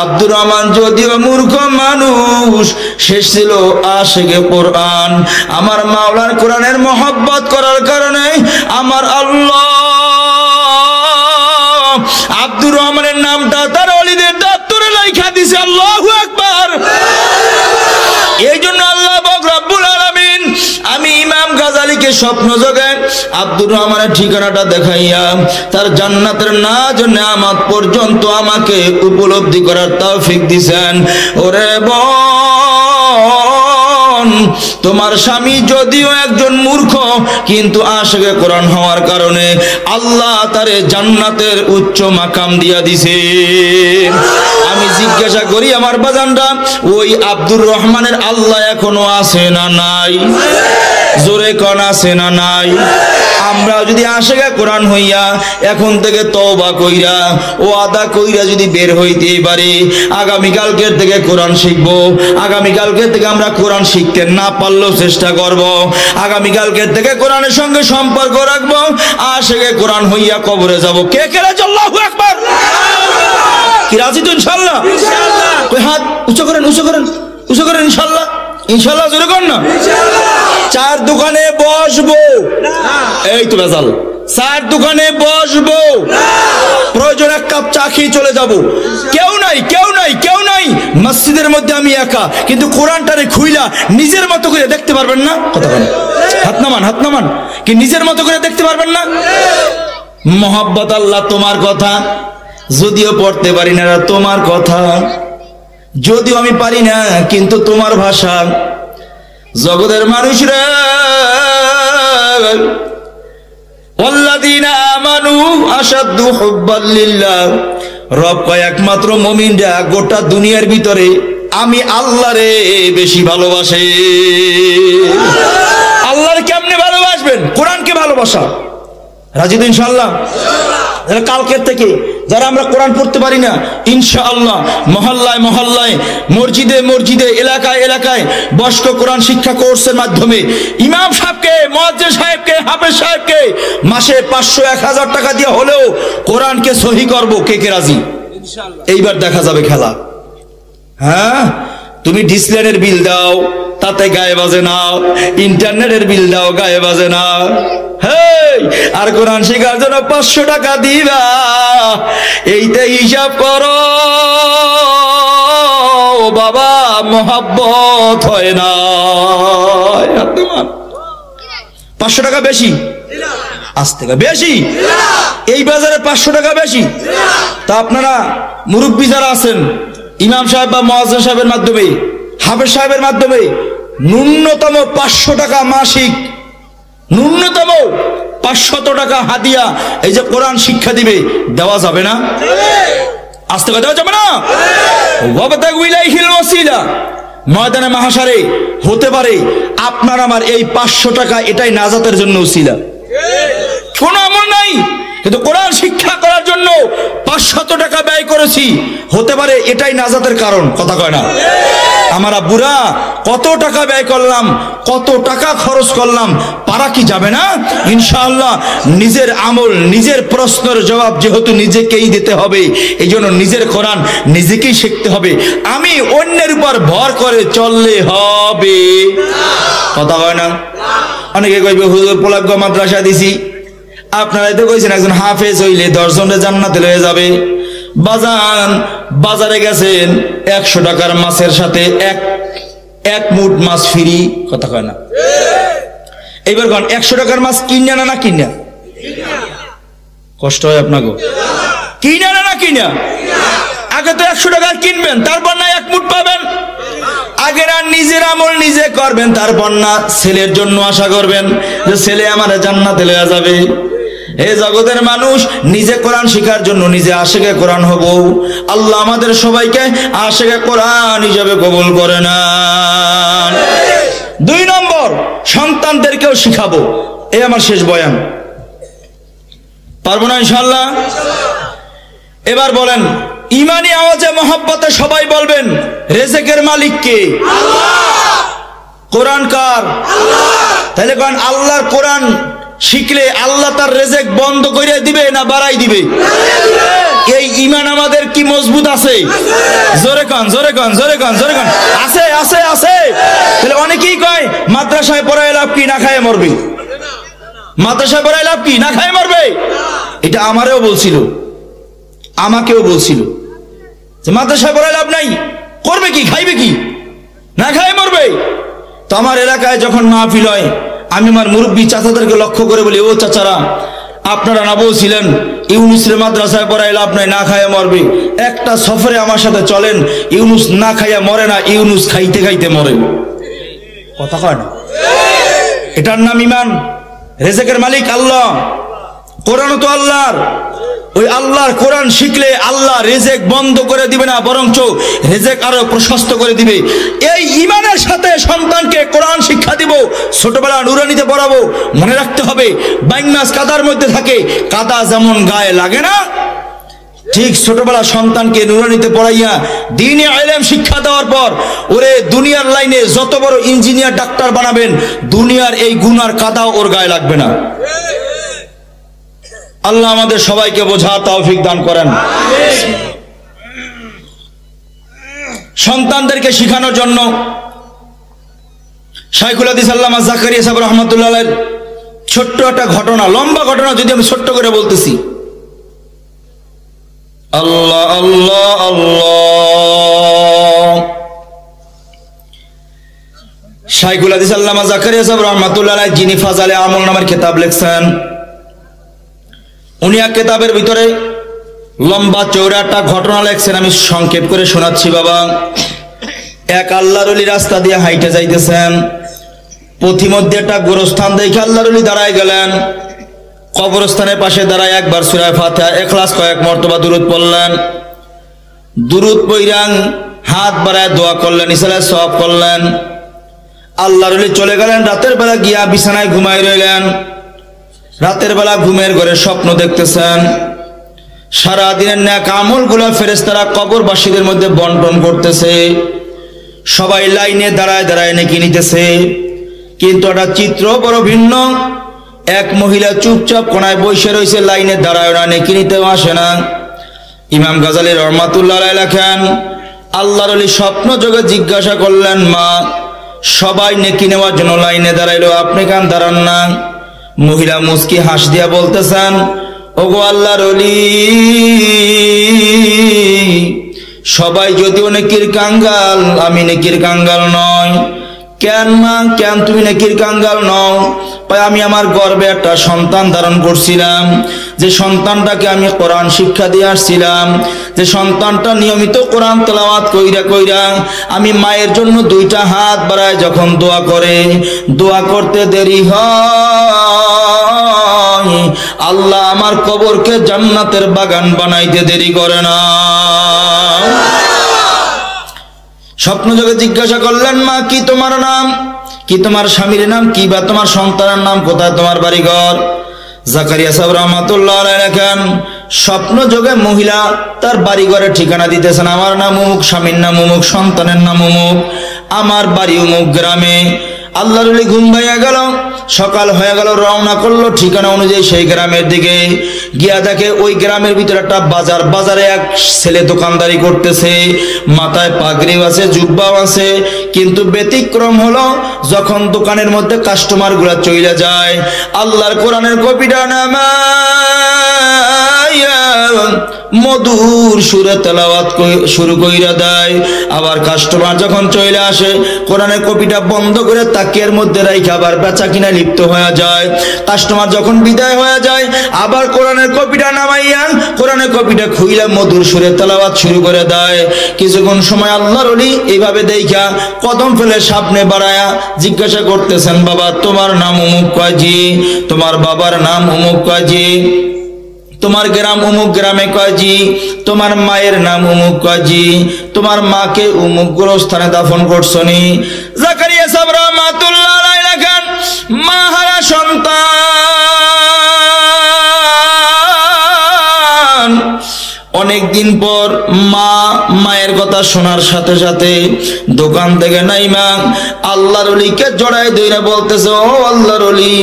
আব্দুর রহমান যদিও মূর্খ মানুষ, শেষ ছিল আশিকে কোরআন। আমার মাওলার কোরআনের মহব্বত করার কারণে আমার আল্লাহ আব্দুর রহমানের নামটা তার ওলিদের দপ্তরে লেখা দিয়েছে। আল্লাহু আকবার। এই জন্য আল্লাহ রব্বুল আলামিন আমি ইমাম গাজালিকে স্বপ্ন যোগে আব্দুর রহমানের ঠিকানাটা দেখাইয়া তার জান্নাতের নাজ নেয়ামত পর্যন্ত আমাকে উপলব্ধি করার তৌফিক দিয়েছেন। ওরে বোন তোমার স্বামী যদিও একজন মূর্খ, কিন্তু আশিকে কোরআন হওয়ার কারণে আল্লাহ তারে জান্নাতের উচ্চ মাকাম দিয়া দিছে। আমি জিজ্ঞাসা করি আমার বাজানরা, ওই আব্দুর রহমানের আল্লাহ এখনো আছে না নাই? জোরে কোন আছে না নাই? আমরা যদি আশিকে কোরআন হইয়া এখন থেকে তওবা কইরা ও আদা কইরা যদি বের হইতে পারি, আগামী কালকের থেকে কোরআন শিখবো। আগামী কালকের থেকে আমরা কোরআন শিখতে না পারলেও চেষ্টা করব। আগামী কালকের থেকে কোরআনের সঙ্গে সম্পর্ক রাখবো। আশিকে কোরআন হইয়া কবরে যাব। কে কে রাজি? আল্লাহু আকবার। কি রাজি তো? ইনশাআল্লাহ। কই হাত উঁচু করেন, উঁচু করেন, উঁচু করেন। ইনশাআল্লাহ, ইনশাআল্লাহ জোরে কর না। চার দোকানে বসবো, এই তো বেজাল। চার দোকানে বসবো, প্রয়োজন এক কাপ চা খেয়ে চলে যাব। কেউ নাই, কেউ নাই, কেউ নাই। মসজিদের মধ্যে আমি একা, কিন্তু কোরআনটারে খুইলা নিজের মতো করে দেখতে পারবেন না? কথা বলেন। হাত নামান, হাত নামান। কি নিজের মতো করে দেখতে পারবেন না? মোহাব্বত আল্লাহ তোমার কথা, যদিও পড়তে পারি না তোমার কথা, যদিও আমি পারি না কিন্তু তোমার ভাষা। জগতের মানুষরা ওয়াল্লাযীনা আমানু আশাদ্দু হুব্বাল লিল্লাহ, রব কয় একমাত্র মুমিনরা গোটা দুনিয়ার ভিতরে আমি আল্লাহরে বেশি ভালোবাসে। আল্লাহরে কেমনে ভালোবাসবেন? কোরআনকে ভালোবাসা। রাজি তো ইনশাআল্লাহ? কালকের থেকে যারা আমরা কোরআন পড়তে পারি না, ইনশাআল্লাহ মহল্লায় মহল্লায়, মসজিদে মসজিদে, এলাকায় এলাকায় বয়স্ক কোরআন শিক্ষা কোর্সের মাধ্যমে ইমাম সাহেবকে, মুয়াজ্জিন সাহেবকে, হাফেজ সাহেবকে মাসে 500-1000 টাকা দিয়ে হলেও কোরআনকে সহি করব। কে কে রাজি? এইবার দেখা যাবে খেলা। হ্যাঁ, তুমি ডিসলাইনের বিল দাও, তাতে গায়ে বাজে না। ইন্টারনেটের বিল দাও, গায়ে বাজে না। হেই, আর কোরআন শেখার জন্য 500 টাকা দিবা, এইটা হিসাব করো বাবা, মোহাব্বত হয় না। 500 টাকা বেশি, আজ থেকে বেশি। এই বাজারে 500 টাকা বেশি। তা আপনারা মুরব্বী যারা আছেন, ইমাম সাহেব বা মুয়াজ্জিন সাহেবের মাধ্যমে, হাফেজ সাহেবের মাধ্যমে ন্যূনতম 500 টাকা মাসিক, ন্যূনতম 500 টাকা হাদিয়া এই যে কোরআন শিক্ষা দিবে, দেওয়া যাবে না? আজ থেকে দেওয়া যাবে না? ওয়াবতাগু ইলাইহিল ওয়াসিলা, ময়দানে মাহশারে হতে পারে আপনার আমার এই 500 টাকা এটাই নাজাতের জন্য উসিলা। কোন আমল নাই, কিন্তু কোরআন শিক্ষা করার জন্য 500 টাকা ব্যয় করেছি, হতে পারে এটাই নাজাতের কারণ। কথা কয় না? আমার আব্বুরা কত টাকা ব্যয় করলাম, কত টাকা খরচ করলাম, পারা কি যাবে না? ইনশাআল্লাহ নিজের আমল, নিজের প্রশ্নের জবাব যেহেতু নিজেকেই দিতে হবে, এই জন্য নিজের কোরআন নিজেকেই শিখতে হবে। আমি অন্যের উপর ভর করে চললে হবে? কথা কয় না? অনেকে কইবে হুজুর পোলাগ্য মাদ্রাসা দিছি, আপনারাই তো কইছেন একজন হাফেজ হইলে 10 জনের জান্নাতে লয়ে যাবে। বাজান, বাজারে গেছেন 100 টাকার মাছের সাথে এক মুঠ মাছ ফ্রি। কথা কয় না? এইবার কোন 100 টাকার মাছ কিনা না কিনা? কষ্ট হয় আপনাকে? কিনা না কিনা? আগে তো 100 টাকা কিনবেন, তারপর না 1 মুঠ পাবেন। আগে না নিজের আমল নিজে করবেন, তারপর না ছেলের জন্য আশা করবেন যে ছেলে আমার জান্নাতে লয়ে যাবে। হে জগতের মানুষ, নিজে কোরআন শিখার জন্য নিজে আশিকে কোরআন হব। আল্লাহ আমাদের সবাইকে আশিকে কোরআন হিসেবে কবুল করে নেন। 2 নম্বর, সন্তানদেরকেও শিখাবো। এই আমার শেষ বয়ান। পারবো না ইনশাআল্লাহ? এবার বলেন, ইমানি আওয়াজে মহব্বতে সবাই বলবেন, রেজেকের মালিক কে? আল্লাহ। কোরআন কার? আল্লাহ। তাহলে কোন আল্লাহর কোরআন শিখলে আল্লাহ তার রেজেক বন্ধ করে দিবে না বাড়াই দিবে? এই ঈমান আমাদের কি মজবুত আছে? জোরে কান, জোরে কান, জোরে কান, জোরে কান। আছে, আছে, আছে। তাহলে অনেকেই কয় মাদ্রাসায় পড়ায় লাভ কি, না খায় মরবে। মাদ্রাসায় পড়ায় লাভ কি, না খায় মরবে। এটা আমারেও বলছিল, আমাকেও বলছিল যে মাদ্রাসায় পড়ায় লাভ নাই, করবে কি, খাইবে কি, না খায় মরবে। তো আমার এলাকায় যখন মাহফিল হয়, আমি আমার মুরব্বী চাচাদেরকে লক্ষ্য করে বলি, ও চাচারা, আপনারা না বলছিলেন ইউনুসের মাদ্রাসায় পড়ায় লাভ নাই, না খাইয়া মরবে। একটা সফরে আমার সাথে চলেন, ইউনুস না খাইয়া মরে না, ইউনুস খাইতে খাইতে মরে। কথা কয় না? এটার নাম ইমান। রেজেকের মালিক আল্লাহ, কোরআন তো আল্লাহর। ওই আল্লাহর কোরআন শিখলে আল্লাহ রেজেক বন্ধ করে দিবে না, বরঞ্চ রেজেক আরো প্রশস্ত করে দিবে। এই ইমানের সাথে সন্তানকে কোরআন শিক্ষা দিব, ছোটবেলা নুরানিতে পড়াবো। মনে রাখতে হবে, বাইং মাছ কাদার মধ্যে থাকে, কাদা যেমন গায়ে লাগে না, ঠিক ছোটবেলা সন্তানকে নুরানিতে পড়াইয়া দ্বীনি ইলম শিক্ষা দেওয়ার পর ওরে দুনিয়ার লাইনে যত বড় ইঞ্জিনিয়ার ডাক্তার বানাবেন, দুনিয়ার এই গুনার কাদা ওর গায়ে লাগবে না। আল্লাহ আমাদের সবাইকে বোঝা তৌফিক দান করেন। সন্তানদেরকে শিখানোর জন্য শাইখুল হাদিস আল্লামা জাকারিয়া সাহেব রাহমাতুল্লাহ আলাইহির ছোট্ট একটা ঘটনা, লম্বা ঘটনা যদি আমি ছোট্ট করে বলতেছি। আল্লাহ আল্লাহ আল্লাহ। শাইখুল হাদিস আল্লামা জাকারিয়া সাহেব রাহমাতুল্লাহ আলাইহি যিনি ফাজালে আমল নামের কিতাব লিখছেন, উনি এক কিতাবের ভিতরে লম্বা চৌড়া একটা ঘটনা লিখছেন। আমি সংক্ষেপ করে শোনাচ্ছি বাবা। এক আল্লাহর ওলি রাস্তা দিয়ে হাইটে যাইতেছেন, পথিমধ্যে একটা গোরস্থান দেখে আল্লাহর ওলি দাঁড়ায় গেলেন। কবরস্থানের পাশে দাঁড়ায় একবার সূরা ফাতিহা ইখলাস কয়েক মর্তবা দুরূদ পড়লেন। দুরূদ পইরাং হাত বাড়ায় দোয়া করলেন, ইসলামের সওয়াব করলেন। আল্লাহর ওলি চলে গেলেন। রাতের বেলা গিয়া বিছানায় ঘুমায় রইলেন। রাতের বেলা ঘুমের ঘরে স্বপ্ন দেখতেছেন। সারা দিনের নেক আমলগুলো ফেরেশতারা কবরবাসীদের মধ্যে বন্টন করতেছে। সবাই লাইনে দাঁড়ায় দাঁড়ায় নেকি নিতেছে, কিন্তু একটা চিত্র বড় ভিন্ন। এক মহিলা চুপচাপ কোনায় বসে রয়েছে, লাইনে দাঁড়ায় না, নেকি নিতেও আসে না। ইমাম গাজালী রহমাতুল্লাহ আলাইহি লেখেন, আল্লাহর ওলি স্বপ্ন যোগে জিজ্ঞাসা করলেন, মা সবাই নেকি নেওয়ার জন্য লাইনে দাঁড়াইলো, আপনি কেন দাঁড়ান না? মহিলা মুস্কি হাস দিয়া বলতেছেন, ওগো আল্লাহর ওলি, সবাই যদিও নেকির কাঙ্গাল, আমি নেকির কাঙ্গাল নয়। কেন মা, কেন তুমি নেকির কাঙ্গাল নও? আমি আমার গর্ভে একটা সন্তান ধারণ করছিলাম, যে সন্তানটাকে আমি কোরআন শিক্ষা দিয়ে আসছিলাম, যে সন্তানটা নিয়মিত কোরআন তেলাওয়াত কইরা কইরা আমি মায়ের জন্য দুইটা হাত বাড়ায় যখন দোয়া করে, দোয়া করতে দেরি হয়, আল্লাহ আমার কবরকে জান্নাতের বাগান বানাইতে দেরি করে না। স্বপ্ন যোগে জিজ্ঞাসা করলেন, মা কি তোমার নাম, কি তোমার স্বামীর নাম, কি বা তোমার সন্তানের নাম, কোথায় তোমার বাড়িঘর? জাকারিয়া সাহেব রাহমাতুল্লাহ আলাইহি লেখেন, স্বপ্ন যোগে মহিলা তার বাড়িঘরের ঠিকানা দিতেছেন, আমার নাম অমুক, স্বামীর নাম অমুক, সন্তানের নাম অমুক, আমার বাড়ি অমুক গ্রামে। আল্লাহর ওলি ঘুম ভাইয়া গেল, সকাল হয়ে গেল, রওনা করলো ঠিকানা অনুযায়ী সেই গ্রামের দিকে। গিয়া দেখে ওই গ্রামের ভিতরে একটা বাজার, বাজারে এক ছেলে দোকানদারি করতেছে, মাথায় পাগড়িও আছে, জুব্বাও আছে। কিন্তু ব্যতিক্রম হলো, যখন দোকানের মধ্যে কাস্টমার গুলা চলে যায়, আল্লাহর কোরআনের কপিটা নামায়া মধুর সুরে তেলাওয়াত শুরু কইরা দেয়। আবার কাস্টমার যখন চলে আসে, কোরআনের কপিটা বন্ধ করে তাকিয়ার মধ্যে রাইখা আবার বেচা কিনা লিপ্ত হয়ে যায়। কাস্টমার যখন বিদায় হয়ে যায়, আবার কোরআনের কপিটা নামাইয়া কোরআনের কপিটা খুইলা মধুর সুরে তেলাওয়াত শুরু করে দেয়। কিছুক্ষণ সময় আল্লাহর ওলি এইভাবে দেইখা কদম ফেলে সামনে বাড়ায়া জিজ্ঞাসা করতেছেন, বাবা তোমার নাম অমুক কয়জি, তোমার বাবার নাম অমুক কয়জি, তোমার গ্রাম অমুক গ্রামে কয়জি, তোমার মায়ের নাম অমুক কয়জি, তোমার মাকে অমুক গোরস্থানে দাফন করছনি? জাকারিয়া সাহেব রাহমাতুল্লাহ আলাইহি লেখেন, মা হারা সন্তান। অনেকদিন পর মা মায়ের কথা শোনার সাথে সাথে দোকান থেকে নাইমা আল্লাহর ওলিকে জড়াই ধরে বলতেছে, ও আল্লাহর ওলি,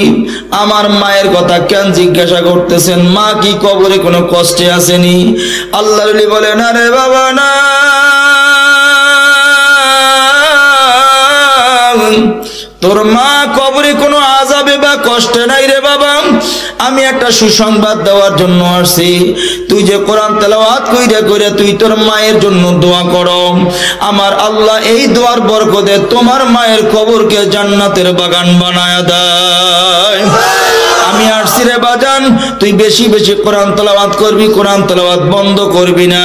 আমার মায়ের কথা কেন জিজ্ঞাসা করতেছেন? মা কি কবরে কোনো কষ্টে আসেনি? আল্লাহর ওলি বলে, না রে বাবা না, তোর মা কবরে কোনো আযাবে বা কষ্টে নাই রে বাবা। আমি একটা সুসংবাদ দেওয়ার জন্য আসছি, তুই যে কোরআন তেলাওয়াত কইরা কইরা তুই তোর মায়ের জন্য দোয়া করো, আমার আল্লাহ এই দোয়ার বরকতে তোমার মায়ের কবরকে জান্নাতের বাগান বানায়া দেয়। আমি আসছি রে বাজান, তুই বেশি বেশি কোরআন তেলাওয়াত করবি, কোরআন তেলাওয়াত বন্ধ করবি না।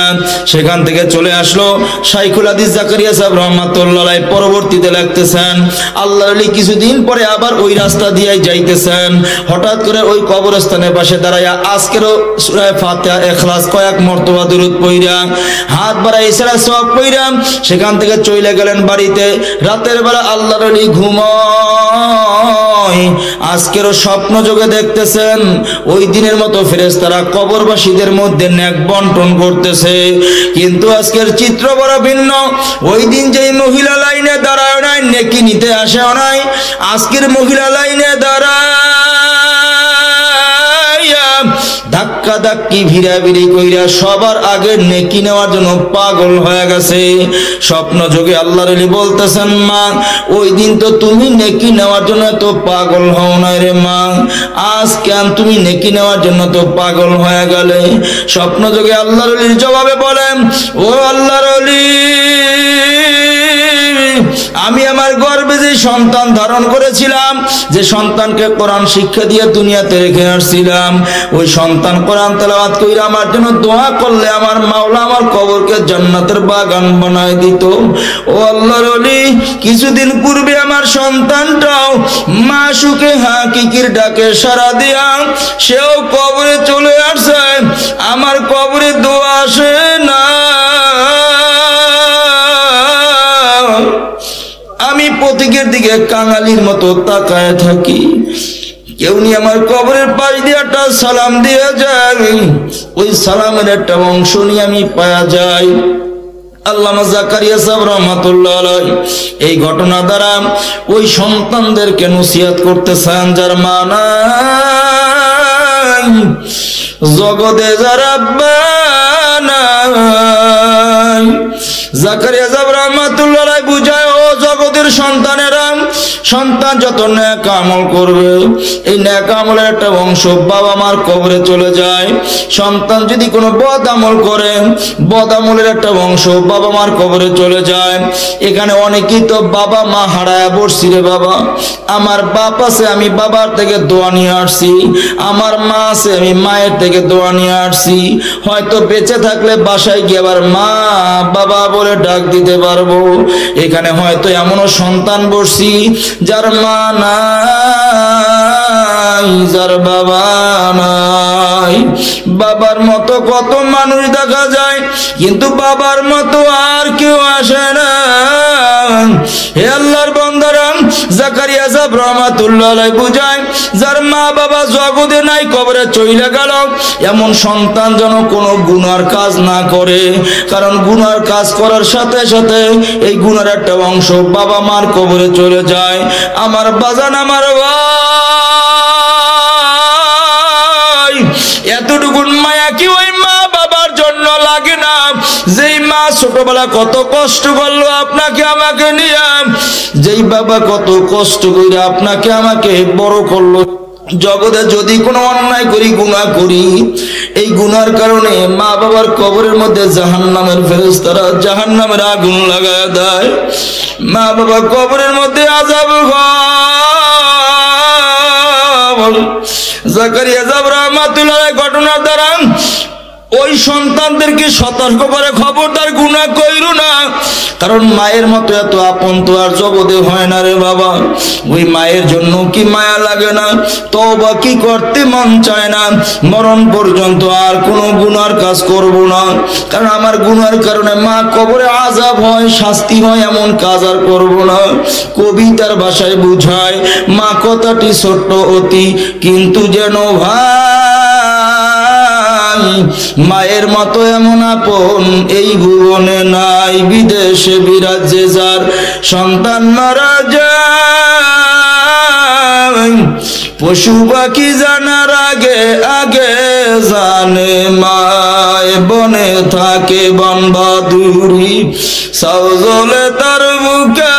সেখান থেকে চলে আসলো শাইখুল হাদিস জাকারিয়া সাহেব রহমাতুল্লাহ আলাইহি। পরবর্তীতে লিখতেছেন আল্লাহর ওলি কিছুদিন পরে আবার ওই রাস্তা দিয়ে যাইতেছেন, হঠাৎ করে ওই কবরস্থানের পাশে দাঁড়াইয়া আজকেরও সূরা ফাতিহা ইখলাস কয়েক মর্তবা দুরূদ পড়া, হাত বাড়াই ইশারা সওয়াব পড়া সেখান থেকে চলে গেলেন বাড়িতে। রাতের বেলা আল্লাহর ওলি ঘুমায়, আজকেরও স্বপ্ন যোগে দেখতেছেন ওই দিনের মতো ফেরেশতারা কবরবাসীদের মধ্যে নেক বন্টন করতেছে। কিন্তু আজকের চিত্র বড় ভিন্ন। ওই দিন যেই মহিলা লাইনে দাঁড়ায় নাই, নেকি নিতে আসেও নাই, আজকের মহিলা লাইনে দাঁড়ায় ধাক্কা ধাক্কি ভিড়াভিড়ি কইরা সবার আগে নেকি নেওয়ার জন্য পাগল হয়ে গেছে। স্বপ্ন যোগে আল্লাহর ওলি বলতেছেন মা, ওই দিন তো তুমি নেকি নেওয়ার জন্য তো পাগল হও না রে মা, আজ কেন তুমি নেকি নেওয়ার জন্য তো পাগল হয়ে গেলে? স্বপ্ন যোগে আল্লাহর ওলির জবাবে বলেন, ও আল্লাহর ওলি, আমি আমার গর্ভে যে সন্তান ধারণ করেছিলাম, যে সন্তানকে কোরআন শিক্ষা দিয়ে দুনিয়াতে রেখে আসছিলাম, ওই সন্তান কোরআন তেলাওয়াত কইরা আমার জন্য দোয়া করলে আমার মাওলা আমার কবরকে জান্নাতের বাগান বানায় দিত। ও আল্লাহর ওলি, কিছুদিন পূর্বে আমার সন্তানটাও মাসুকে হাকিকির ডাকে সাড়া দিয়া সেও কবরে চলে আসছে, আমার কবরে দোয়া আসে না। আমি প্রতীকের দিকে কাঙালির মতো তাকায় থাকি, কেউ নিয়ে আমার কবরের পাশ দিয়ে একটা সালাম দিয়ে যায়, ওই সালামের একটা অংশ নিয়ে আমি পাওয়া যাই। আল্লামা জাকারিয়া সাহেব রহমাতুল্লাহ আলাইহি এই ঘটনা দ্বারা ওই সন্তানদেরকে নসিহত করতেছেন, যার মা নাই, জগতে যার আব্বা নাই। জাকারিয়া সাহেব রহমাতুল্লাহ আলাইহি বুঝায়, ও জগতের সন্তানেরা, সন্তান যত নেক আমল করবে, এই নেক আমলের একটা অংশ বাবা মার কবরে চলে যায়। সন্তান যদি কোনো বদ আমল করে, বদ আমলের একটা অংশ বাবা মার কবরে চলে যায়। এখানে অনেকেই তো বাবা মা হারায় বসছি রে বাবা, আমার বাপ আছে আমি বাবার থেকে দোয়া নিয়ে আসছি, আমার মা আছে আমি মায়ের থেকে দোয়া নিয়ে আসছি, হয়তো বেঁচে থাকলে বাসায় গিয়ে আবার মা বাবা বলে ডাক দিতে পারবো। এখানে হয়তো এমনও সন্তান বসছি যার মা নাই, যার বাবা নাই। বাবার মতো কত মানুষ দেখা যায়, কিন্তু বাবার মতো আর কেউ আসে না। হে আল্লাহর বান্দারা, জাকারিয়া সাহেব রহমাতুল্লাহ আলাইহি বুঝায়, যার মা বাবা জগতে নাই, কবরে চলে গেল, এমন সন্তান যেন কোনো গুনার কাজ না করে, কারণ গুনার কাজ করার সাথে সাথে এই গুনার একটা অংশ বাবা মার কবরে চলে যায়। আমার বাজান, আমার ভাই, এতটুকু মায়া কি ওই মা বাবার জন্য লাগে না? যেই মা ছোটবেলা কত কষ্ট করলো আপনাকে আমাকে নিয়ে, যেই বাবা কত কষ্ট করে আপনাকে আমাকে বড় করলো, জগতে যদি কোনো অন্যায় করি, গুনাহ করি, এই গুনার কারণে মা বাবার কবরের মধ্যে জাহান্নামের ফেরেশতারা জাহান্নামের আগুন লাগায় দেয়, মা বাবা কবরের মধ্যে আযাব হয়। জাকারিয়া সাহেব রহমাতুল্লাহ আলাইহি ঘটনার দ্বারা ওই সন্তানদেরকে সতর্ক করে, খবরদার গুনাহ কইরো না, কারণ মায়ের মতো এত আপন তো আর জগতে হয় না রে বাবা। ওই মায়ের জন্য কি মায়া লাগে না? তওবা কি করতে মন চায় না? মরণ পর্যন্ত আর কোনো গুনার কাজ করব না, কারণ আমার গুনার কারণে মা কবরে আযাব হয়, শাস্তি হয়, এমন কাজ আর করব না। কবিতার ভাষায় বুঝায়, মা কথাটি ছোট্ট অতি, কিন্তু যেন ভাই মায়ের মতো এমন আপন এই ভুবনে নাই। বিদেশে বিরাজে যার সন্তান মারা যায়, পশু পাখি জানার আগে আগে জানে মায়। বনে থাকে বন বাদুরি, সাউজলে তার বুকে,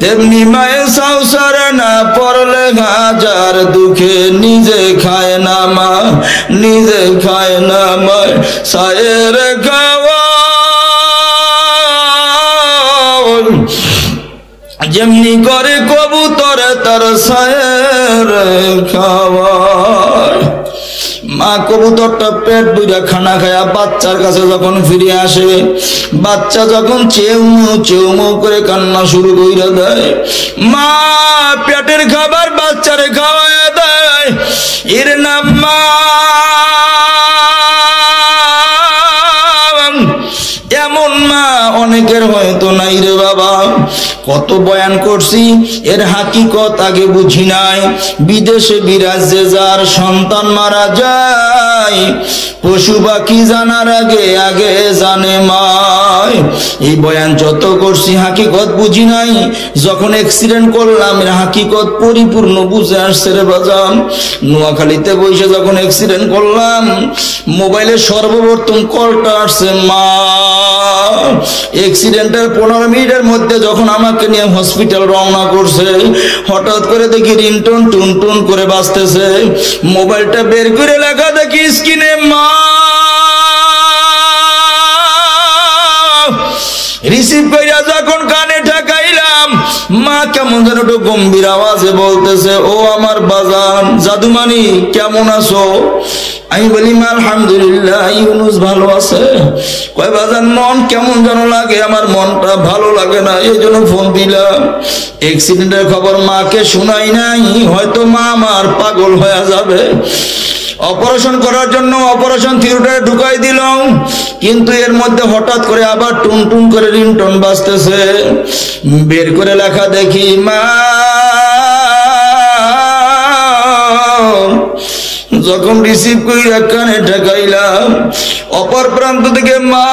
তেমনি মায়ে সংসারে না পড়লে হাজার দুঃখে, নিজে খায় না মা, নিজে খায় না মা, সায়ের খাওয়া যেমনি করে কবুতরে তার ছায়ের খাওয়ায়। মা কবুতরটা পেট বুঝা খানা খায়া বাচ্চার কাছে যখন ফিরে আসে, বাচ্চা যখন চেউমু চেউমু করে কান্না শুরু করে দেয়, মা পেটের খাবার বাচ্চারে খাওয়ায় দেয়। এর নাম মা। এমন মা অনেকের হয়তো নাই রে বাবা। কত বয়ান করছি, এর হাকিকত আগে বুঝি নাই। বিদেশে বিরাজে যার সন্তান মারা যায়, পশু পাখি জানার আগে আগে জানে মায়। এই বয়ান যত করছি হাকিকত বুঝি নাই। যখন অ্যাক্সিডেন্ট করলাম এর হাকিকত পরিপূর্ণ বুঝে আসছে রে বাজান। নোয়াখালীতে বসে যখন অ্যাক্সিডেন্ট করলাম, মোবাইলে সর্বপ্রথম কলটা আসছে মা। অ্যাক্সিডেন্টের 15 মিনিটের মধ্যে যখন আমাকে নিয়ে হসপিটাল রওনা করছে, হঠাৎ করে দেখি রিংটোন টুন টুন করে বাজতেছে। মোবাইলটা বের করে লেখা দেখি স্ক্রিনে মা। রিসিভ কইরা যখন কানে ঠেকাইলাম, মা কেমন যেন একটু গম্ভীর আওয়াজে বলতেছে, ও আমার বাজান জাদুমানি কেমন আছো? আমি বলি মা আলহামদুলিল্লাহ। ইউনুস ভালো আছে? কয় বাজান মন কেমন যেন লাগে, আমার মনটা ভালো লাগে না, এই জন্য ফোন দিলাম। অ্যাক্সিডেন্টের খবর মাকে শোনাই নাই, হয়তো মা আমার পাগল হয়ে যাবে। অপারেশন করার জন্য অপারেশন থিয়েটারে ঢুকাই দিলাম, কিন্তু এর মধ্যে হঠাৎ করে আবার টুন টুন করে রিংটোন বাজতেছে। বের করে লেখা দেখি মা। যখন রিসিভ করি কানে ঠেকাইলাম, অপর প্রান্ত থেকে মা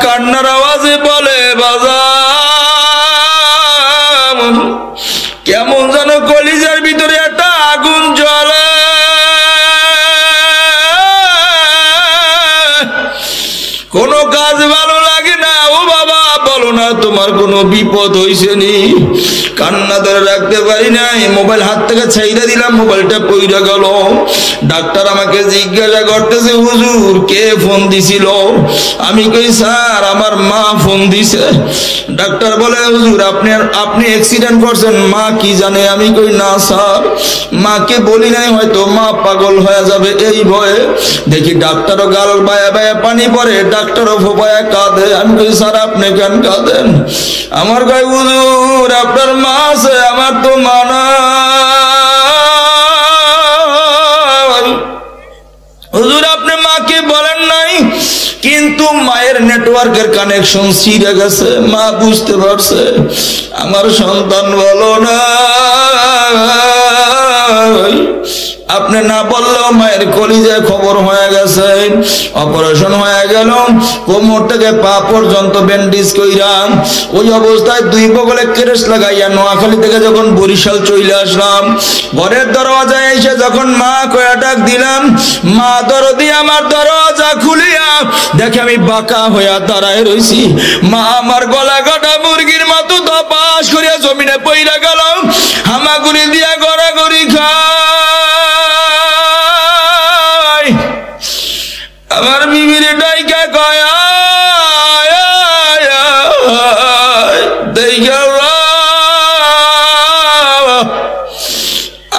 কান্নার আওয়াজে বলে, বাজার কেমন যেন কলিজার ভিতরে একটা আগুন জ্বলে। কোনো কাজ ভালো লাগে না। ও বাবা বলো না তোমার কোনো বিপদ হইছে নি? কান্না ধরে রাখতে পারি নাই, মোবাইল হাত থেকে ছাইড়া দিলাম, মোবাইলটা পইরা গেল। ডাক্তার আমাকে জিজ্ঞাসা করতেছে, হুজুর কে ফোন দিছিল? আমি কই স্যার আমার মা ফোন দিছে। ডাক্তার বলে, হুজুর আপনি অ্যাক্সিডেন্ট করছেন, মা কি জানে? আমি কই না স্যার, মাকে বলি নাই, হয়তো মা পাগল হয়ে যাবে এই ভয়ে। দেখি ডাক্তারও গাল বায়া বায়া পানি পড়ে, ডাক্তারও ফোপায়া কাঁদে। আমি কই স্যার আপনি কেন কাঁদেন? আমার কই হুজুর আপনার মা আছে, আমার তো মা নাই। হুজুর আপনি মাকে বলেন নাই, কিন্তু মায়ের নেটওয়ার্কের কানেকশন ছিঁড়ে গেছে। মা বুঝতে পারছে আমার সন্তান ভালো না। আপনি না বললেও মায়ের কলিজায় খবর হয়ে গেছে। অপারেশন হয়ে গেল, কোমর থেকে পা পর্যন্ত ব্যান্ডেজ কইরা ওই অবস্থায় দুই বগলে ক্রেস লাগাইয়া নোয়াখালী থেকে যখন বরিশাল চলে আসলাম, ঘরের দরওয়াজায় এসে যখন মা কয়া ডাক দিলাম, মা দরদি আমার দরওয়াজা খুলিয়া দেখে আমি বাঁকা হইয়া দাঁড়ায় রইছি। মা আমার গলা কাটা মুরগির মতো ধপাস করিয়া জমিনে পইরা গেল, হামাগুড়ি দিয়া গড়াগড়ি খায়। আমার বিবির ডাইকা কয়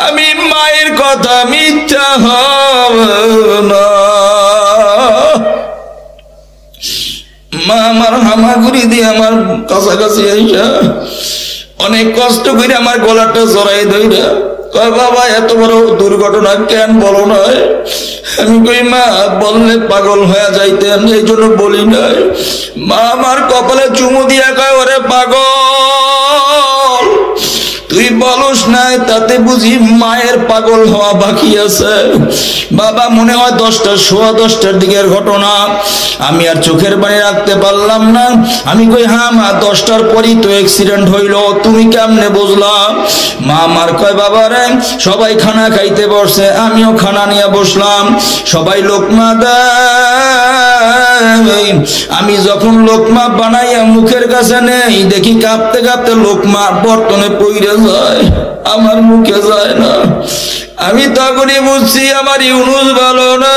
আমি মায়ের কথা মিথ্যা হবে না। মা আমার হামাগুড়ি দিয়ে আমার কাছাকাছি আইসা অনেক কষ্ট করে আমার গলাটা জড়াই ধইরা কয়, বাবা এত বড় দুর্ঘটনা কেন বলো নাই? আমি কই মা বললে পাগল হয়ে যাইতেন, এই জন্য বলি নাই। মা আমার কপালে চুমু দিয়া কয়, ওরে পাগল তুই বলস নাই, তাতে বুঝি মায়ের পাগল হওয়া বাকি আছে। বাবা মনে হয় 10টা সোয়া 10টার দিকের ঘটনা। আমি আর চোখের পানি রাখতে পারলাম না। আমি কই হ্যাঁ মা 10টার পরই তো অ্যাক্সিডেন্ট হইল, তুমি কেমনে বুঝলা? মা আমার কয়, বাবা রে সবাই খানা খাইতে বসছে, আমিও খানা নিয়ে বসলাম, সবাই লোকমা দেয়। আমি যখন লোকমা বানাইয়া মুখের কাছে নেই, দেখি কাঁপতে কাঁপতে লোকমা বর্তনে পইরে যায়, আমার মুখে যায় না। আমি তখনই বুঝছি আমার ইউনুস ভালো না।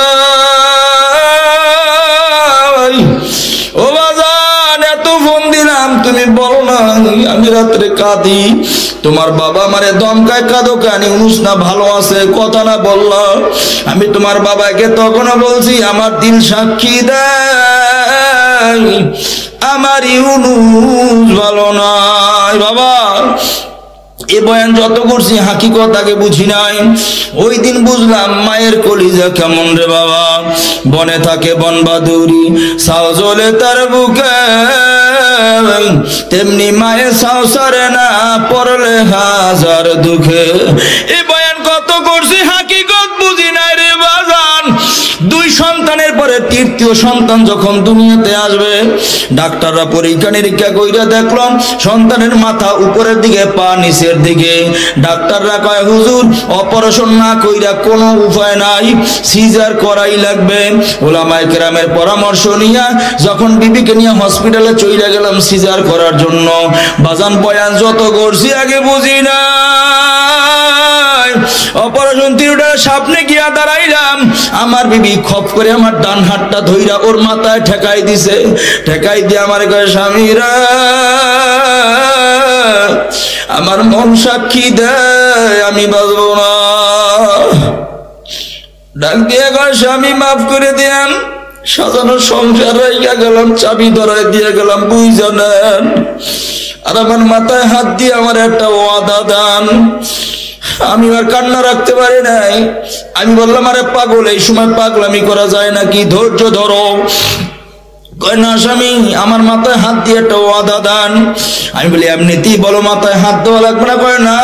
ও বাজান এত ফোন দিলাম, তুমি বলো না আমি রাত্রে কাঁদি, তোমার বাবা আমারে দমকায় কাঁদো কেন? ইউনুস না ভালো আছে, কথা না বললা? আমি তোমার বাবাকে তখনও বলছি আমার দিল সাক্ষী দেয় আমার ইউনুস ভালো নাই। বাবা এ বয়ান যত করছি হাকিকত আগে বুঝি নাই। ওই দিন বুঝলাম মায়ের কলিজা কেমন রে বাবা। বনে থাকে বনবাদুরি, সাও জ্বলে তার বুকে, তেমনি মায়ের সাও সরে না পড়লে হাজার দুঃখে। এ বয়ান কত করছি হাকিকত বুঝি নাই রে বাজান। দুই সন্তানের পরে তৃতীয় সন্তান যখন দুনিয়াতে আসবে, ডাক্তাররা পরীক্ষা নিরীক্ষা কইরা দেখলাম সন্তানের মাথা উপরের দিকে, পা নিচের দিকে। ডাক্তাররা কয় হুজুর অপারেশন না কইরা কোনো উপায় নাই, সিজার করাই লাগবে। ওলামায়ে কেরামের পরামর্শ নিয়া যখন বিবিকে নিয়ে হসপিটালে চইলা গেলাম সিজার করার জন্য, বাজান বয়ান যত করছি আগে বুঝি না। অপারেশন থিয়েটারের সামনে গিয়া দাঁড়াইলাম, আমার বিবি খপ করে আমার ডান হাতটা ধইরা ওর মাথায় ঠেকাই দিছে। ঠেকাই দিয়ে আমার কয় স্বামীরা আমার মন সাক্ষী দেয় আমি বাঁচবো না। ডাক দিয়ে কয় স্বামী মাফ করে দেন, সাজানো সংসার রাইয়া গেলাম, চাবি ধরাই দিয়ে গেলাম, বুঝা নেন। আর আমার মাথায় হাত দিয়ে আমার একটা ওয়াদা দান। আমি আর কান্না রাখতে পারি নাই। আমি বললাম আরে পাগল, এই সময় পাগলামি করা যায় নাকি, ধৈর্য ধরো। কয় না স্বামী আমার মাথায় হাত দিয়ে একটা ওয়াদা দান। আমি বলি এমনিতেই বলো, মাথায় হাত দেওয়া লাগবে না। কয় না,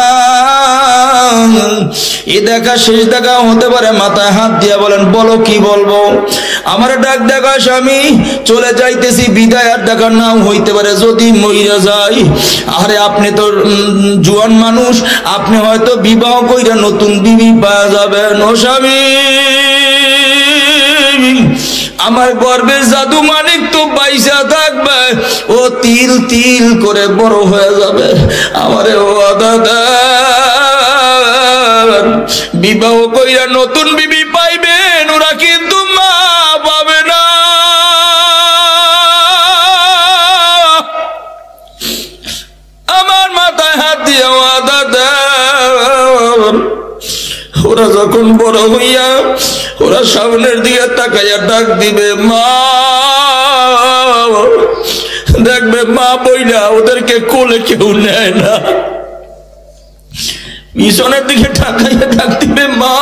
এ দেখা শেষ দেখা হতে পারে, মাথায় হাত দিয়া বলেন। বলো কি বলবো? আমার ডাক দেখা স্বামী চলে যাইতেছি, বিদায় আর দেখা নাও হইতে পারে, যদি মইরা যাই। আরে আপনি তো জুয়ান মানুষ, আপনি হয়তো বিবাহ কইরা নতুন বিবি পাওয়া যাবেন। ও স্বামী আমার গর্বের জাদু মানিক তো পয়সা থাকবে, ও তিল তিল করে বড় হয়ে যাবে। আমারে ওয়াদা দেন, বিবাহ কইরা নতুন বিবি পাইবেন, ওরা কিন্তু মা পাবে না। আমার মাথায় হাত দিয়ে ওয়াদা দেন, ওরা যখন বড় হইয়া ওরা সামনের দিকে তাকাইয়া ডাক দিবে মা, দেখবে মা বইনা ওদেরকে কোলে কেউ নেয় না। পিছনের দিকে তাকাইয়া ডাক দিবে মা,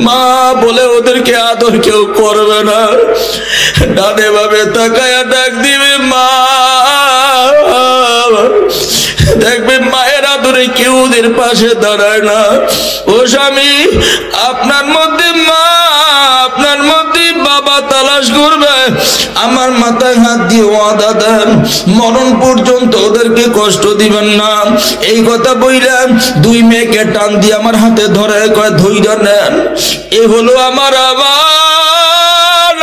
মা বলে ওদেরকে আদর কেউ করবে না। ডানে ভাবে তাকাইয়া ডাক দিবে মা, দেখবে মায়ের আদরে কেউ ওদের পাশে দাঁড়ায় না। ও স্বামী আপনার মধ্যে মা, আপনার মধ্যে বাবা তালাশ করবে। আমার মাথায় হাত দিয়ে ওয়াদা দেন, মরণ পর্যন্ত ওদেরকে কষ্ট দিবেন না। এই কথা বইলাম, দুই মেয়েকে টান দিয়ে আমার হাতে ধরে কয় ধৈর্য নেন, এ হলো আমার আমানত,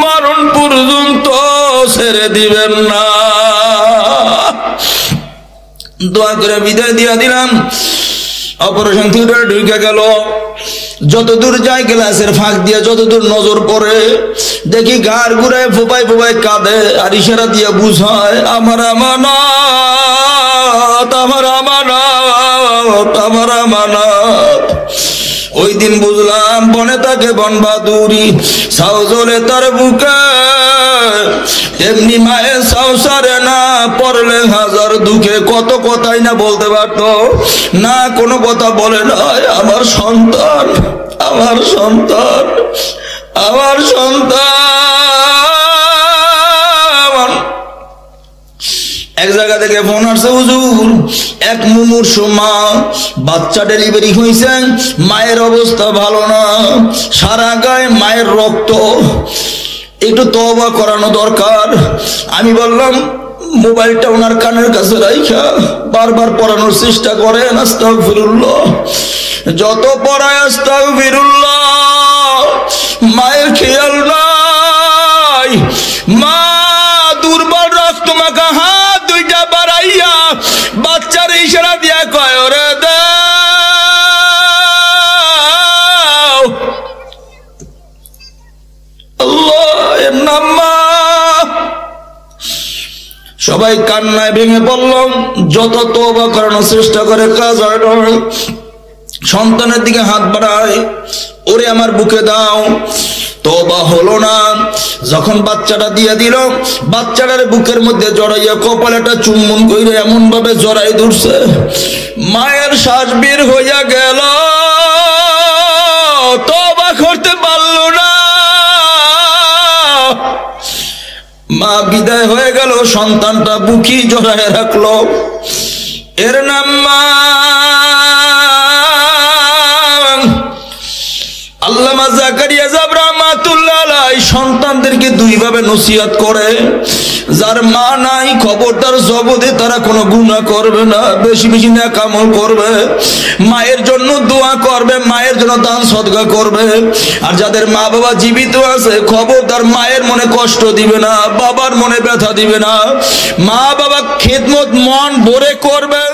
মরণ পর্যন্ত ছেড়ে দিবেন না। দোয়া করে বিদায় দিয়া দিলাম। অপারেশন থিয়েটারে ঢুকে গেল। যতদূর যায় গ্লাসের ফাঁক দিয়ে যতদূর নজর পড়ে দেখি গাড় ঘুরায় ফোপাই ফোপাই কাঁদে আর ইশারা দিয়ে বুঝায় আমার আমানত, আমার আমানত, আমার আমানত। ওই দিন বুঝলাম বনে থাকে বনবাদুরি, সাও জ্বলে তার বুকে, তেমনি মায়ের সাও সারে না পড়লে হাজার দুঃখে। কত কথাই না বলতে পারতো, না কোনো কথা বলে নাই। আমার সন্তান, আমার সন্তান, আমার সন্তান। এক জায়গা থেকে ফোন আসছে, হুজুর এক মুমূর্ষু মা, বাচ্চা ডেলিভারি হয়েছে, মায়ের অবস্থা ভালো না, সারা গায়ে মায়ের রক্ত, একটু তওবা করানো দরকার। আমি বললাম মোবাইলটা ওনার কানের কাছে রাইখা বারবার পড়ানোর চেষ্টা করেন, আস্তাগফিরুল্লাহ। যত পড়ায় আস্তাগফিরুল্লাহ, মায়ের খেয়াল নাই। মা দুর্বল রক্ত মাখা হাত দুইটা বাড়াইয়া বাচ্চার ইশারা দিয়া কয় ওরে দাও। আল্লাহ এর নাম মা। সবাই কান্নায় ভেঙে পড়ল। যত তওবা করানোর চেষ্টা করে কাজ হয় না। সন্তানের দিকে হাত বাড়ায়, ওরে আমার বুকে দাও, তওবা হলো না। যখন বাচ্চাটা দিয়ে দিল, বাচ্চাটার বুকের মধ্যে জড়াইয়া কপালটা চুম্বন কইরে এমন ভাবে জড়াই ধরছে, মায়ের শ্বাস বের হইয়া গেল, তওবা করতে পারল না। মা বিদায় হয়ে গেল, সন্তানটা বুকি জড়ায় রাখলো। এর নাম মা। আল্লামা জাকারিয়া সাহেব রাহমাতুল্লাহ আলাইহি সন্তানদেরকে দুই ভাবে নসিহত করে, যার মা নাই খবরদার জগতে তারা কোনো গুনাহ করবে না, বেশি বেশি নেক আমল করবে, মায়ের জন্য দোয়া করবে, মায়ের জন্য দান সদকা করবে। আর যাদের মা বাবা জীবিত আছে খবরদার মায়ের মনে কষ্ট দিবে না, বাবার মনে ব্যথা দিবে না, মা বাবা খেদমত মন ভরে করবে।